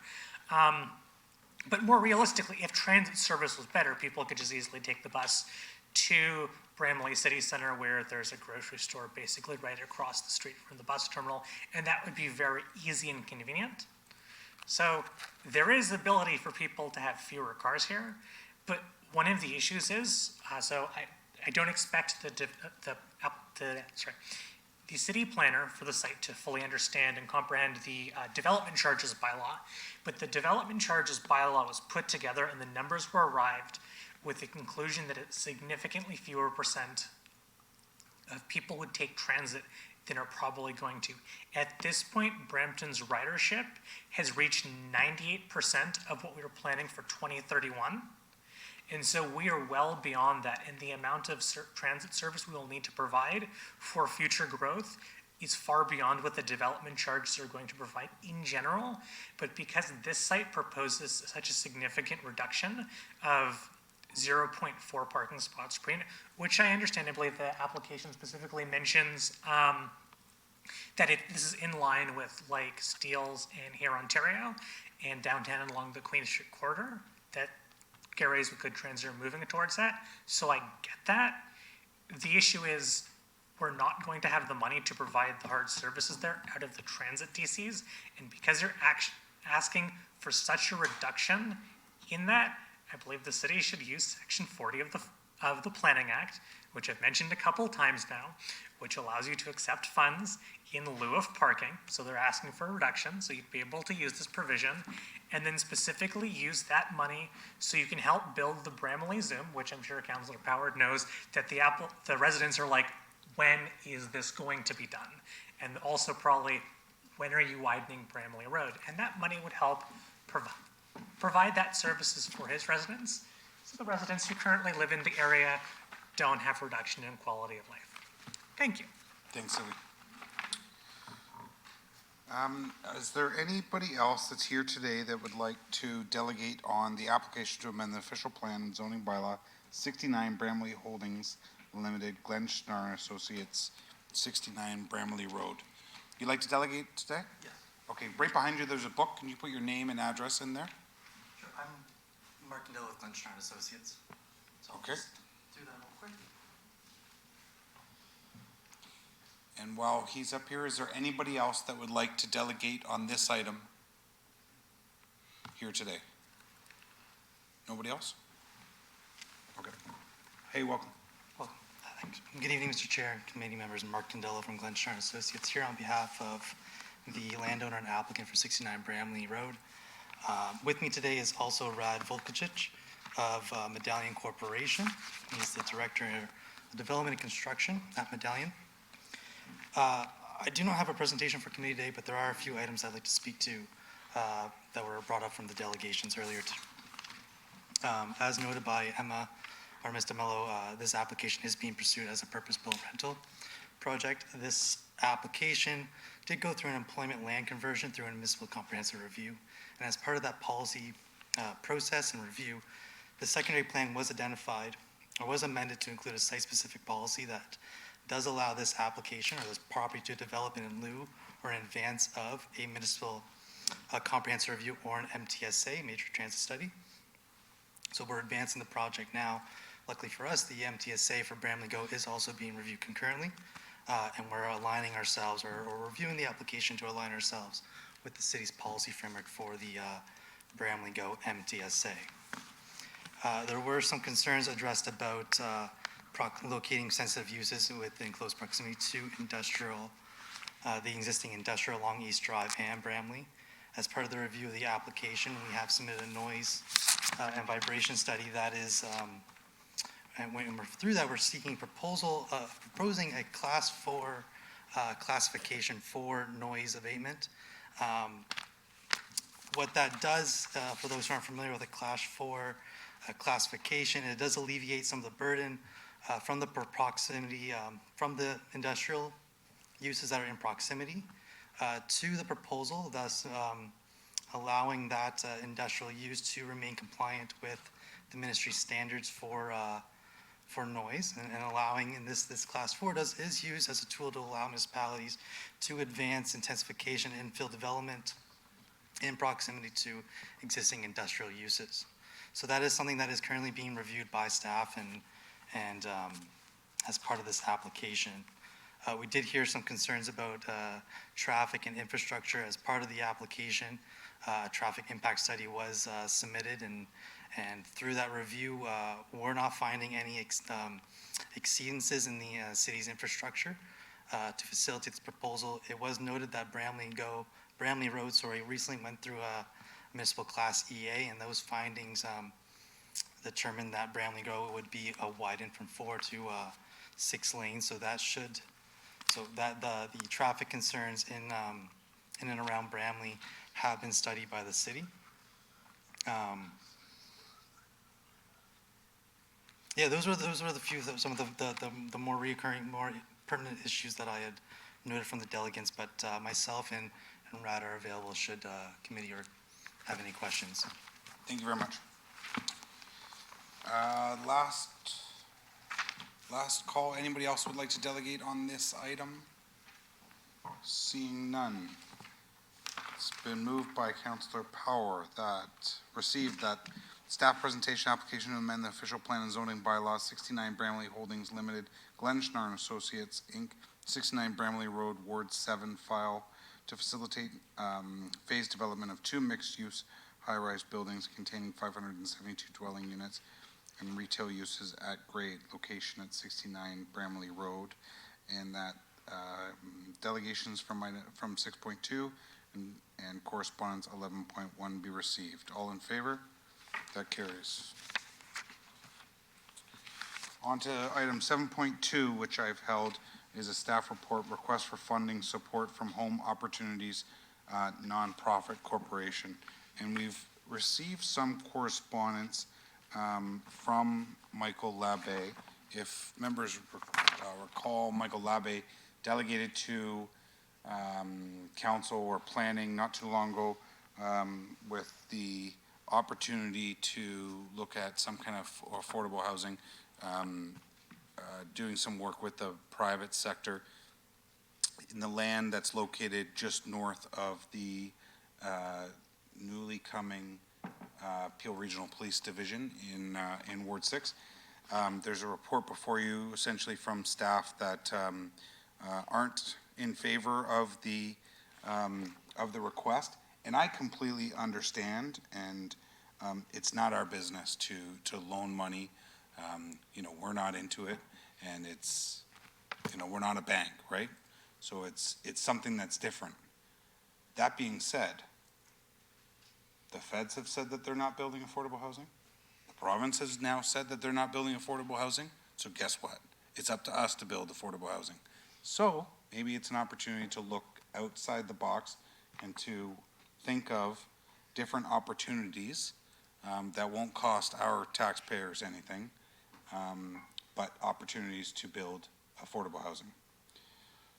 But more realistically, if transit service was better, people could just easily take the bus to Bramley City Center, where there's a grocery store basically right across the street from the bus terminal, and that would be very easy and convenient. So there is ability for people to have fewer cars here, but one of the issues is, I don't expect the city planner for the site to fully understand and comprehend the development charges bylaw, but the development charges bylaw was put together and the numbers were arrived with the conclusion that a significantly fewer percent of people would take transit than are probably going to. At this point, Brampton's ridership has reached 98% of what we were planning for 2031. And so we are well beyond that, and the amount of transit service we will need to provide for future growth is far beyond what the development charges are going to provide in general. But because this site proposes such a significant reduction of 0.4 parking spots per unit, which I understand, I believe the application specifically mentions that this is in line with like Steeles and here Ontario and downtown and along the Queen Street corridor, that carries with good transit are moving towards that. So I get that. The issue is we're not going to have the money to provide the hard services there out of the transit DCs. And because you're asking for such a reduction in that, I believe the city should use Section 40 of the Planning Act, which I've mentioned a couple times now, which allows you to accept funds in lieu of parking. So they're asking for a reduction, so you'd be able to use this provision, and then specifically use that money so you can help build the Bramley Zoom, which I'm sure Councillor Poward knows that the residents are like, when is this going to be done? And also probably, when are you widening Bramley Road? And that money would help provide that services for his residents, so the residents who currently live in the area don't have reduction in quality of life. Thank you. Thanks, Louis. Is there anybody else that's here today that would like to delegate on the application to amend the official plan and zoning bylaw 69 Bramley Holdings Limited, Glen Schnarr Associates, 69 Bramley Road? You'd like to delegate today? Yes. Okay, right behind you there's a book. Can you put your name and address in there? Sure. I'm Mark Condell with Glen Schnarr Associates. So Okay. I'll just do that real quick. And while he's up here, is there anybody else that would like to delegate on this item here today? Nobody else? Okay. Hey, welcome. Well, thanks. Good evening, Mr. Chair, committee members. Mark Condella from Glen Schnarr Associates here on behalf of the landowner and applicant for 69 Bramley Road. With me today is also Rad Volkacic of Medallion Corporation. He's the Director of Development and Construction at Medallion. I do not have a presentation for committee today, but there are a few items I'd like to speak to that were brought up from the delegations earlier. As noted by Emma or Mr. Mello, this application is being pursued as a purpose-built rental project. This application did go through an employment land conversion through a municipal comprehensive review. And as part of that policy process and review, the secondary plan was identified or was amended to include a site-specific policy that does allow this application or this property to develop in lieu or in advance of a municipal comprehensive review or an MTSA, major transit study. So we're advancing the project now. Luckily for us, the MTSA for Bramley Go is also being reviewed concurrently, and we're aligning ourselves or reviewing the application to align ourselves with the city's policy framework for the Bramley Go MTSA. There were some concerns addressed about locating sensitive uses within close proximity to industrial, the existing industrial along East Drive and Bramley. As part of the review of the application, we have submitted a noise and vibration study that is, and when we're through that, we're seeking proposing a Class 4 classification for noise abatement. What that does, for those who aren't familiar with a Class 4 classification, it does alleviate some of the burden from the proximity, from the industrial uses that are in proximity to the proposal, thus allowing that industrial use to remain compliant with the ministry standards for noise, and allowing, in this Class 4 is used as a tool to allow municipalities to advance intensification and infill development in proximity to existing industrial uses. So that is something that is currently being reviewed by staff and as part of this application. We did hear some concerns about traffic and infrastructure as part of the application. Traffic impact study was submitted, and through that review, we're not finding any exceedances in the city's infrastructure to facilitate this proposal. It was noted that Bramley Road, recently went through a municipal Class EA, and those findings determined that Bramley Road would be widened from 4 to 6 lanes. So that the traffic concerns in and around Bramley have been studied by the city. Yeah, those were the few, some of the more recurring, more pertinent issues that I had noted from the delegates, but myself and Rad are available should committee or have any questions. Thank you very much. Last call. Anybody else would like to delegate on this item? Seeing none. It's been moved by Councillor Power that received that staff presentation application to amend the official plan and zoning bylaws 69 Bramley Holdings Limited, Glenschnar and Associates Inc., 69 Bramley Road, Ward 7 file to facilitate phase development of 2 mixed-use high-rise buildings containing 572 dwelling units and retail uses at grade, location at 69 Bramley Road, and that delegations from 6.2 and correspondence 11.1 be received. All in favor? That carries. On to item 7.2, which I've held, is a staff report request for funding support from Home Opportunities Nonprofit Corporation. And we've received some correspondence from Michael Labbe. If members recall, Michael Labbe delegated to council or planning not too long ago with the opportunity to look at some kind of affordable housing, doing some work with the private sector in the land that's located just north of the newly coming Peel Regional Police Division in Ward 6. There's a report before you essentially from staff that aren't in favor of the request, and I completely understand, and it's not our business to loan money. We're not into it, and it's, we're not a bank, right? So it's something that's different. That being said, the feds have said that they're not building affordable housing. The province has now said that they're not building affordable housing. So guess what? It's up to us to build affordable housing. So maybe it's an opportunity to look outside the box and to think of different opportunities that won't cost our taxpayers anything, but opportunities to build affordable housing.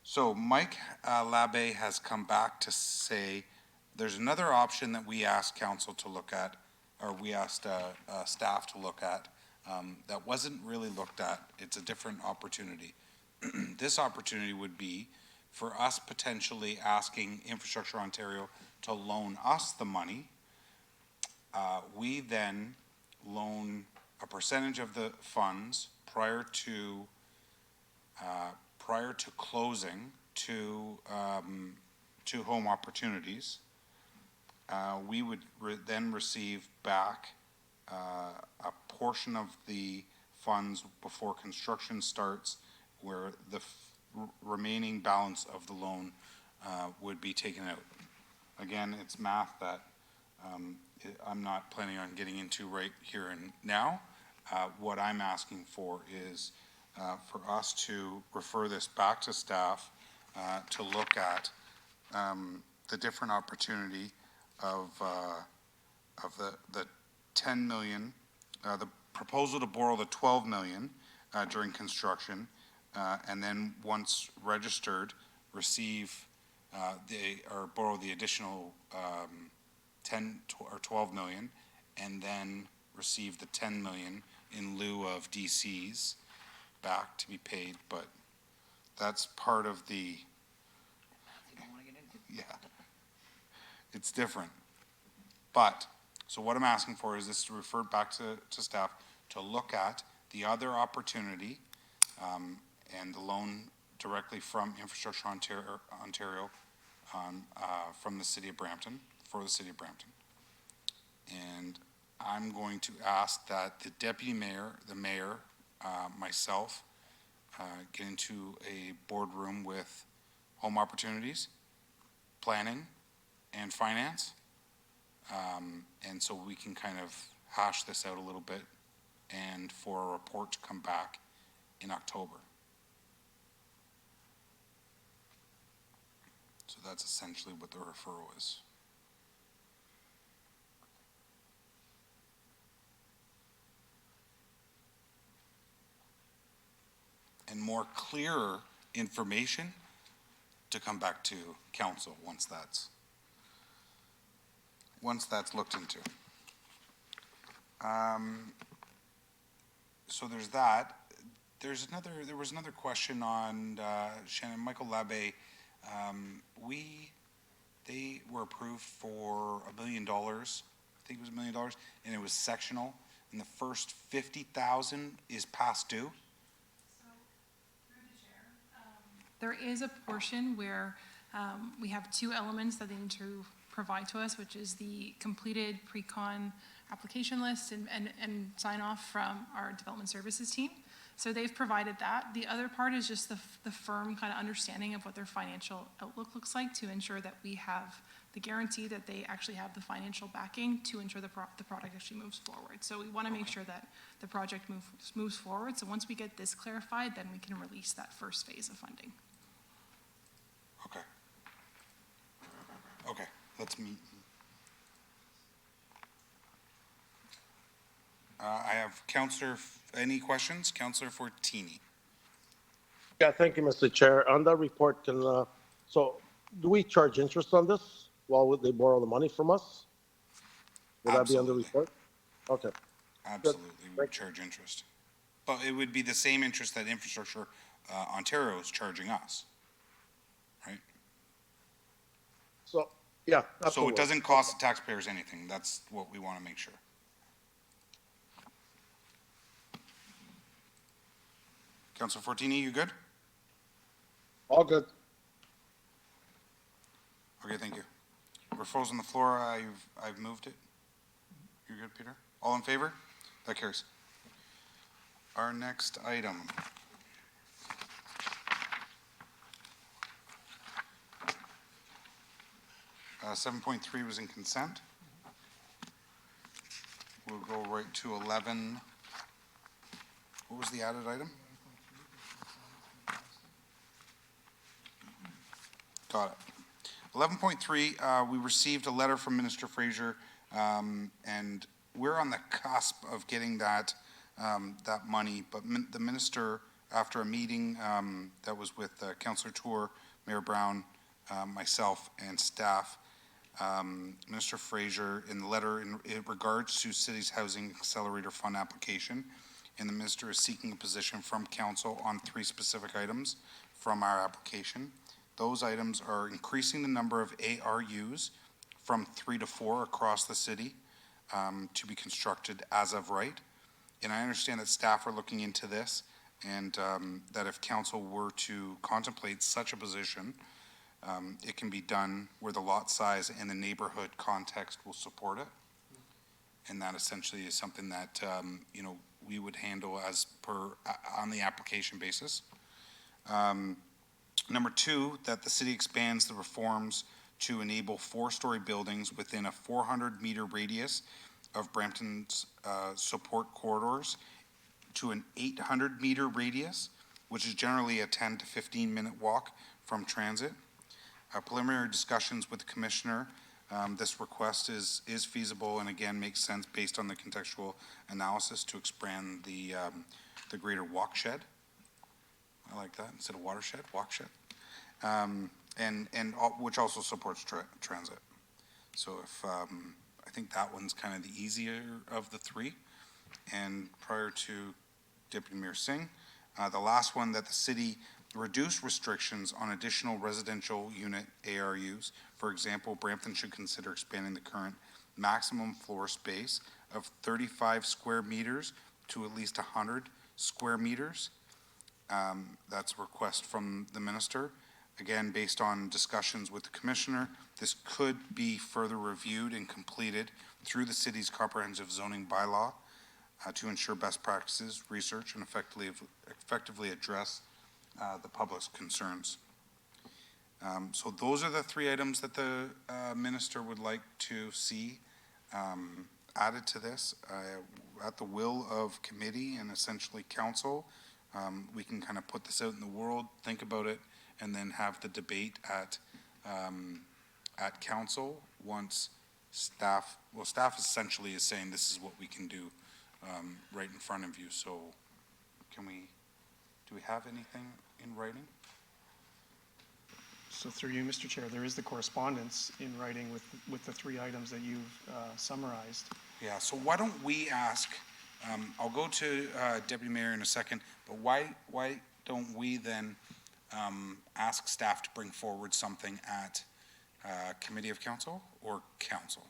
So Mike Labbe has come back to say there's another option that we asked council to look at, or we asked staff to look at, that wasn't really looked at. It's a different opportunity. This opportunity would be for us potentially asking Infrastructure Ontario to loan us the money. We then loan a percentage of the funds prior to closing to Home Opportunities. We would then receive back a portion of the funds before construction starts, where the remaining balance of the loan would be taken out. Again, it's math that I'm not planning on getting into right here and now. What I'm asking for is for us to refer this back to staff to look at the different opportunity of the 10 million, the proposal to borrow the 12 million during construction, and then once registered, receive or borrow the additional 10 or 12 million, and then receive the 10 million in lieu of DCs back to be paid, but that's part of the, yeah, it's different. But, so what I'm asking for is this to refer back to staff to look at the other opportunity and the loan directly from Infrastructure Ontario from the City of Brampton, for the City of Brampton. And I'm going to ask that the Deputy Mayor, the Mayor, myself, get into a boardroom with Home Opportunities, Planning, and Finance. And so we can kind of hash this out a little bit and for a report to come back in October. So that's essentially what the referral is. And more clearer information to come back to council once that's looked into. So there's that. There was another question on Shannon, Michael Labbe. They were approved for $1 million. I think it was $1 million, and it was sectional. And the first 50,000 is past due. There is a portion where we have two elements that they need to provide to us, which is the completed pre-con application list and sign off from our development services team. So they've provided that. The other part is just the firm kind of understanding of what their financial outlook looks like to ensure that we have the guarantee that they actually have the financial backing to ensure the product actually moves forward. So we want to make sure that the project moves forward. So once we get this clarified, then we can release that first phase of funding. Okay, let's meet. I have any questions? Councillor Fortini. Yeah, thank you, Mr. Chair. On that report, so do we charge interest on this while they borrow the money from us? Would that be on the report? Okay. Absolutely, we would charge interest. But it would be the same interest that Infrastructure Ontario is charging us, right? So, yeah. So absolutely. it doesn't cost the taxpayers anything. That's what we want to make sure. Councilor Fortini, you good? All good. Okay, thank you. Referrals on the floor, I've moved it. You're good, Peter? All in favor? That carries. Our next item. Uh, 7.3 was in consent. We'll go right to 11. What was the added item? Got it. 11.3, we received a letter from Minister Fraser, and we're on the cusp of getting that money, but the minister, after a meeting that was with Councillor Tour, Mayor Brown, myself, and staff, Minister Fraser, in the letter in regards to City's Housing Accelerator Fund application, and the minister is seeking a position from council on 3 specific items from our application. Those items are increasing the number of ARUs from 3 to 4 across the city to be constructed as of right. And I understand that staff are looking into this, and that if council were to contemplate such a position, it can be done where the lot size and the neighborhood context will support it. And that essentially is something that, we would handle as per, on the application basis. Number two, that the city expands the reforms to enable four-story buildings within a 400-meter radius of Brampton's support corridors to an 800-meter radius, which is generally a 10 to 15-minute walk from transit. Preliminary discussions with the commissioner, this request is feasible and again makes sense based on the contextual analysis to expand the greater walk shed. I like that, instead of watershed, walk shed. Which also supports transit. So if, I think that one's kind of the easier of the three. And prior to Deputy Mayor Singh, the last one, that the city reduce restrictions on additional residential unit ARUs. For example, Brampton should consider expanding the current maximum floor space of 35 square meters to at least 100 square meters. That's a request from the minister. Again, based on discussions with the commissioner, this could be further reviewed and completed through the city's comprehensive zoning bylaw to ensure best practices, research, and effectively address the public's concerns. So those are the three items that the minister would like to see added to this. At the will of committee and essentially council, we can kind of put this out in the world, think about it, and then have the debate at council once staff essentially is saying this is what we can do right in front of you. So do we have anything in writing? So through you, Mr. Chair, there is the correspondence in writing with the three items that you've summarized. Yeah, so why don't we ask, I'll go to Deputy Mayor in a second, but why don't we then ask staff to bring forward something at Committee of Council or Council?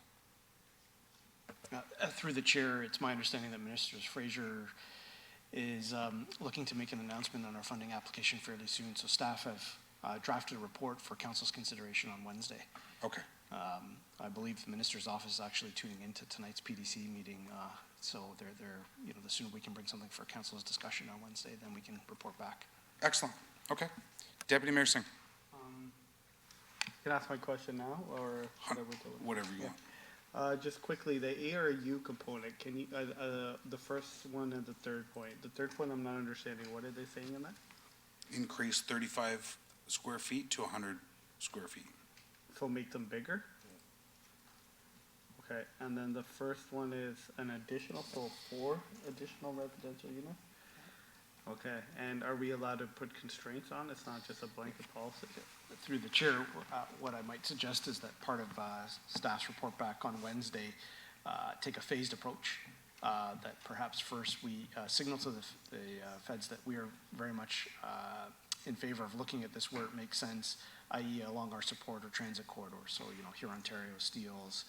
Through the chair, it's my understanding that Minister Fraser is looking to make an announcement on our funding application fairly soon. So staff have drafted a report for council's consideration on Wednesday. Okay. I believe the minister's office is actually tuning into tonight's PDC meeting. So they're the sooner we can bring something for council's discussion on Wednesday, then we can report back. Excellent. Okay. Deputy Mayor Singh. Can I ask my question now, or should I wait till? Whatever you want. Just quickly, the ARU component, can you, the first one and the third point. The third point, I'm not understanding. What are they saying in that? Increase 35 square feet to 100 square feet. So make them bigger? Okay, and then the first one is an additional, so 4 additional residential units? Okay, and are we allowed to put constraints on? It's not just a blanket policy? Through the chair, what I might suggest is that part of staff's report back on Wednesday, take a phased approach. That perhaps first we signal to the feds that we are very much in favor of looking at this where it makes sense, i.e. along our support or transit corridors. So, here Ontario, Steeles,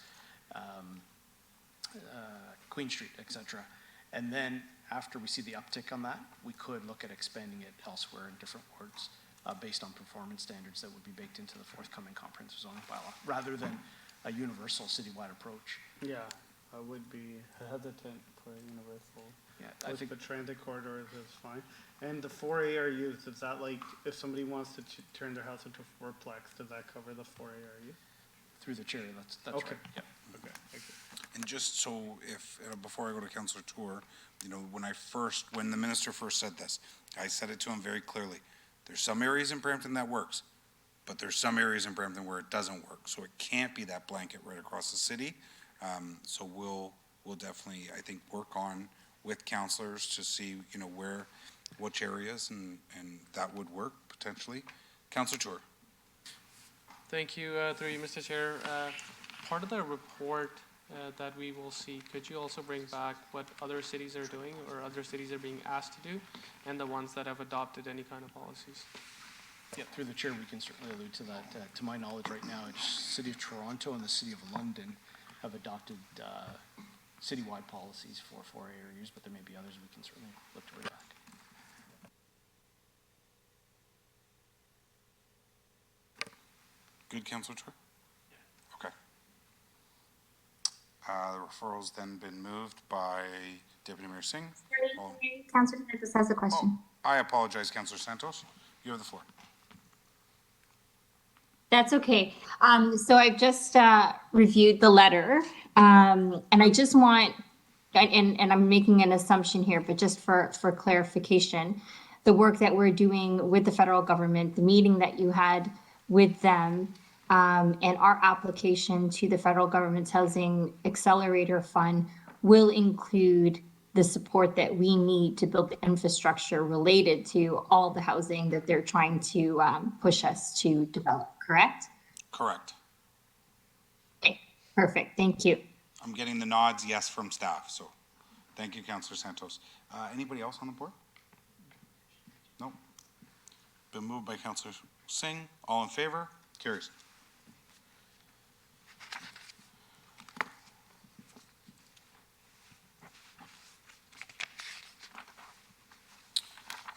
Queen Street, et cetera. And then after we see the uptick on that, we could look at expanding it elsewhere in different wards based on performance standards that would be baked into the forthcoming comprehensive zoning bylaw, rather than a universal citywide approach. Yeah, I would be hesitant for a universal. Yeah, I think the transit corridors is fine. And the 4 ARUs, is that like, if somebody wants to turn their house into a 4-plex, does that cover the 4 ARUs? Through the chair, that's Okay. right. Yeah. Okay, thank you. And just so if, before I go to Councillor Tour, when the minister first said this, I said it to him very clearly. There's some areas in Brampton that works, but there's some areas in Brampton where it doesn't work. So it can't be that blanket right across the city. So we'll definitely, I think, work on with councillors to see, which areas and that would work potentially. Councillor Tour. Thank you, through you, Mr. Chair. Part of the report that we will see, could you also bring back what other cities are doing or other cities are being asked to do, and the ones that have adopted any kind of policies? Yeah, through the chair, we can certainly allude to that. To my knowledge right now, it's City of Toronto and the City of London have adopted citywide policies for 4 ARUs, but there may be others we can certainly look to bring back. Good, Councillor Tour? Okay. The referral's then been moved by Deputy Mayor Singh. Oh, Councillor Santos has a question. I apologize, Councillor Santos. You have the floor. That's okay. So I've just reviewed the letter, and I just want, and I'm making an assumption here, but just for clarification, the work that we're doing with the federal government, the meeting that you had with them, and our application to the federal government's Housing Accelerator Fund will include the support that we need to build the infrastructure related to all the housing that they're trying to push us to develop, correct? Correct. Okay, perfect, thank you. I'm getting the nods, yes, from staff, so thank you, Councillor Santos. Anybody else on the board? No? Been moved by Councillor Singh. All in favor? Carries.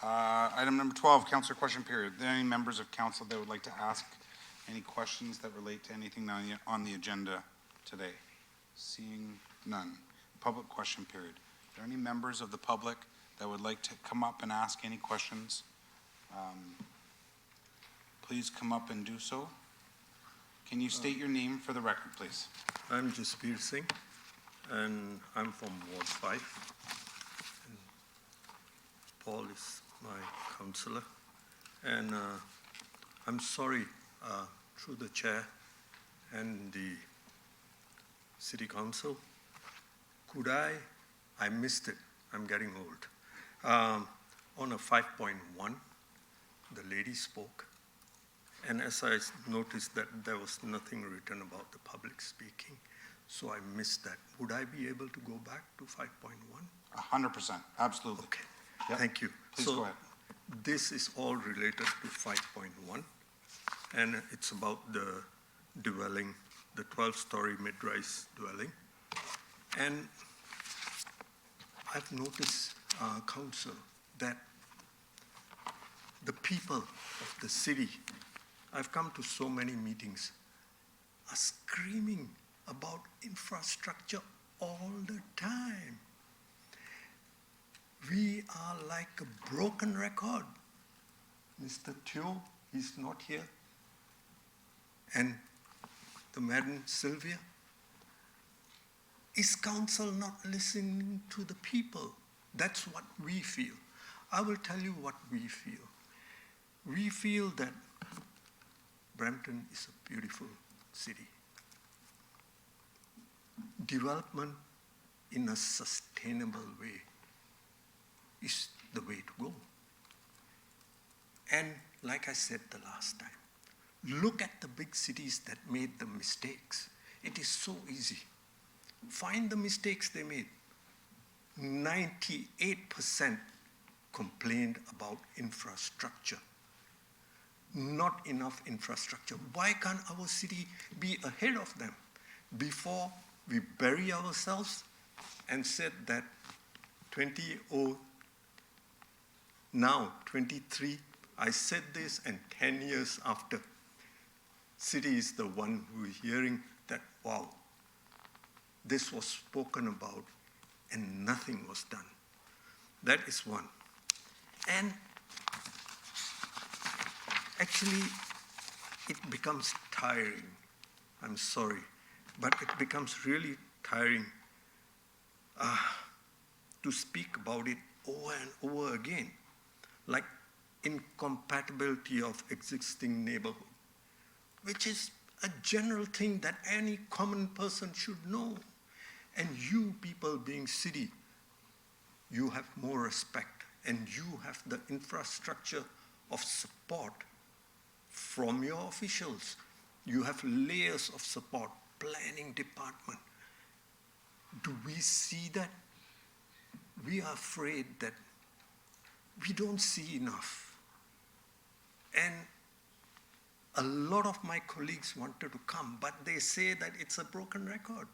Item number 12, councillor question period. Are there any members of council that would like to ask any questions that relate to anything on the agenda today? Seeing none. Public question period. Are there any members of the public that would like to come up and ask any questions? Please come up and do so. Can you state your name for the record, please? I'm Jasbir Singh, and I'm from Ward 5. And Paul is my counselor. And I'm sorry, through the chair and the city council, I missed it, I'm getting old. On a 5.1, the lady spoke. And as I noticed that there was nothing written about the public speaking, so I missed that. Would I be able to go back to 5.1? 100%, absolutely. Okay, Yep. thank you. Please So go ahead. this is all related to 5.1, and it's about the dwelling, the 12-story mid-rise dwelling. And I've noticed, council, that the people of the city, I've come to so many meetings, are screaming about infrastructure all the time. We are like a broken record. Mr. Teo is not here. And the Madam Sylvia. Is council not listening to the people? That's what we feel. I will tell you what we feel. We feel that Brampton is a beautiful city. Development in a sustainable way is the way to go. And like I said the last time, look at the big cities that made the mistakes. It is so easy. Find the mistakes they made. 98% complained about infrastructure. Not enough infrastructure. Why can't our city be ahead of them? Before we bury ourselves and said that 23, I said this, and 10 years after, city is the one who is hearing that, wow, this was spoken about and nothing was done. That is one. And actually, it becomes tiring. I'm sorry, but it becomes really tiring to speak about it over and over again, like incompatibility of existing neighborhood, which is a general thing that any common person should know. And you people being city, you have more respect and you have the infrastructure of support from your officials. You have layers of support, planning department. Do we see that? We are afraid that we don't see enough. And a lot of my colleagues wanted to come, but they say that it's a broken record.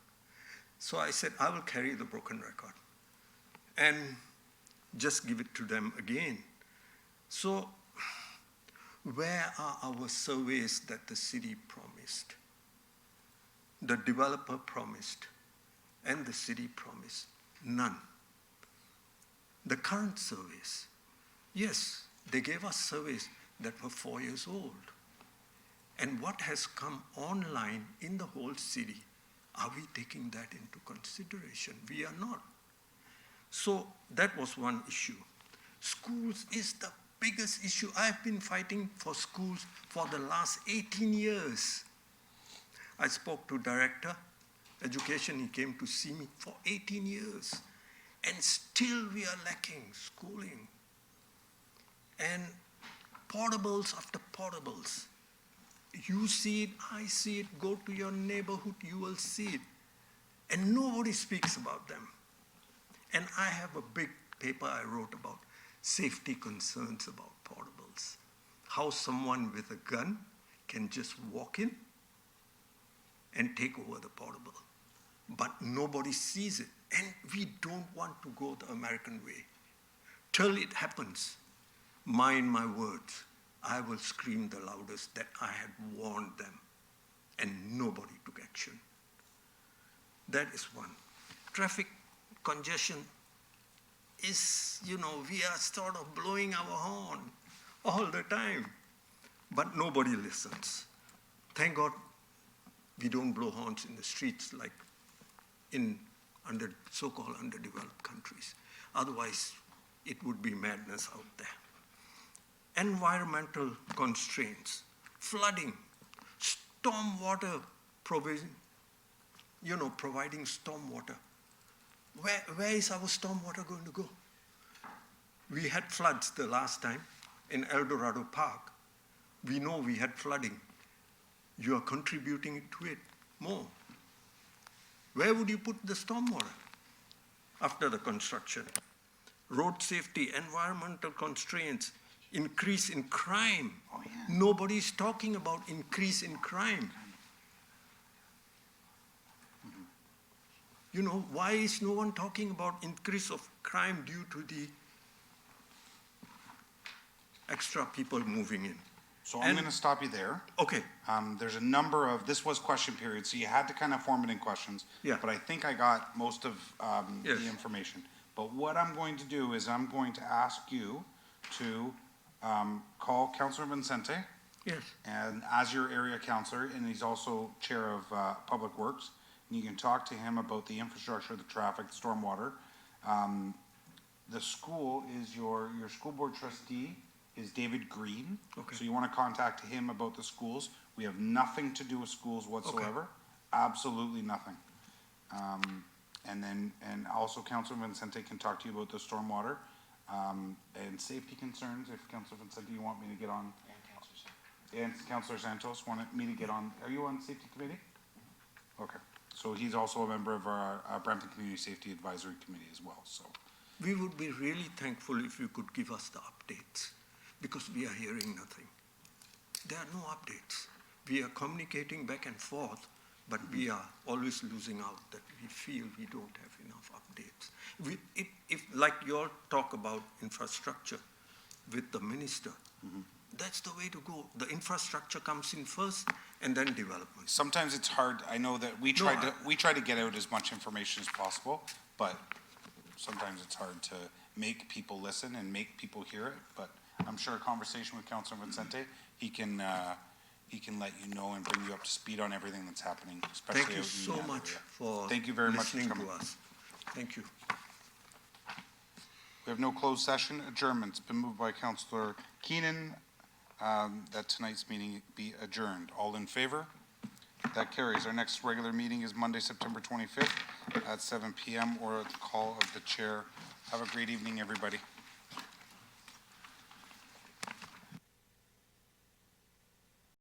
So I said, I will carry the broken record and just give it to them again. So where are our surveys that the city promised? The developer promised. and the city promised? None. The current surveys, yes, they gave us surveys that were 4 years old. And what has come online in the whole city, are we taking that into consideration? We are not. So that was one issue. Schools is the biggest issue. I've been fighting for schools for the last 18 years. I spoke to Director Education, he came to see me for 18 years. And still we are lacking schooling. And portables after portables. You see it, I see it, go to your neighborhood, you will see it. And nobody speaks about them. And I have a big paper I wrote about safety concerns about portables. How someone with a gun can just walk in and take over the portable. But nobody sees it. And we don't want to go the American way. Till it happens, mind my words, I will scream the loudest that I had warned them, and nobody took action. That is one. Traffic congestion is, we are sort of blowing our horn all the time, but nobody listens. Thank God we don't blow horns in the streets like in so-called underdeveloped countries. Otherwise, it would be madness out there. Environmental constraints, flooding, stormwater provision, providing stormwater. Where is our stormwater going to go? We had floods the last time in El Dorado Park. We know we had flooding. You are contributing to it more. Where would you put the stormwater after the construction? Road safety, environmental constraints, increase in crime. Oh, yeah. Nobody's talking about increase in crime. Why is no one talking about increase of crime due to the extra people moving in? So I'm going to stop you there. Okay. There's a number of, this was question period, so you had to kind of form it in questions. Yeah. But I think I got most of Yes. the information. But what I'm going to do is I'm going to ask you to call Councilor Vincente. Yes. And as your area councilor, and he's also chair of Public Works, and you can talk to him about the infrastructure, the traffic, the stormwater. The school is your school board trustee is David Green. Okay. So you want to contact him about the schools. We have nothing to do with schools whatsoever. Absolutely nothing. And also Councilor Vincente can talk to you about the stormwater and safety concerns. If Councilor Vincente, you want me to get on, and Councilor Santos wanted me to get on. Are you on safety committee? Okay. So he's also a member of our Brampton Community Safety Advisory Committee as well. So We would be really thankful if you could give us the updates, because we are hearing nothing. There are no updates. We are communicating back and forth, but we are always losing out that we feel we don't have enough updates. If like you all talk about infrastructure with the minister, that's the way to go. The infrastructure comes in first and then development. sometimes it's hard. I know that we try to get out as much information as possible, but sometimes it's hard to make people listen and make people hear it. But I'm sure a conversation with Councilor Vincente, he can let you know and bring you up to speed on everything that's happening, especially Thank you out in so that much area. for Thank you very much for listening coming. to us. Thank you. We have no closed session. Adjournment. It's been moved by Councilor Keenan that tonight's meeting be adjourned. All in favor? That carries. Our next regular meeting is Monday, September 25th at 7 p.m. or at the call of the chair. Have a great evening, everybody.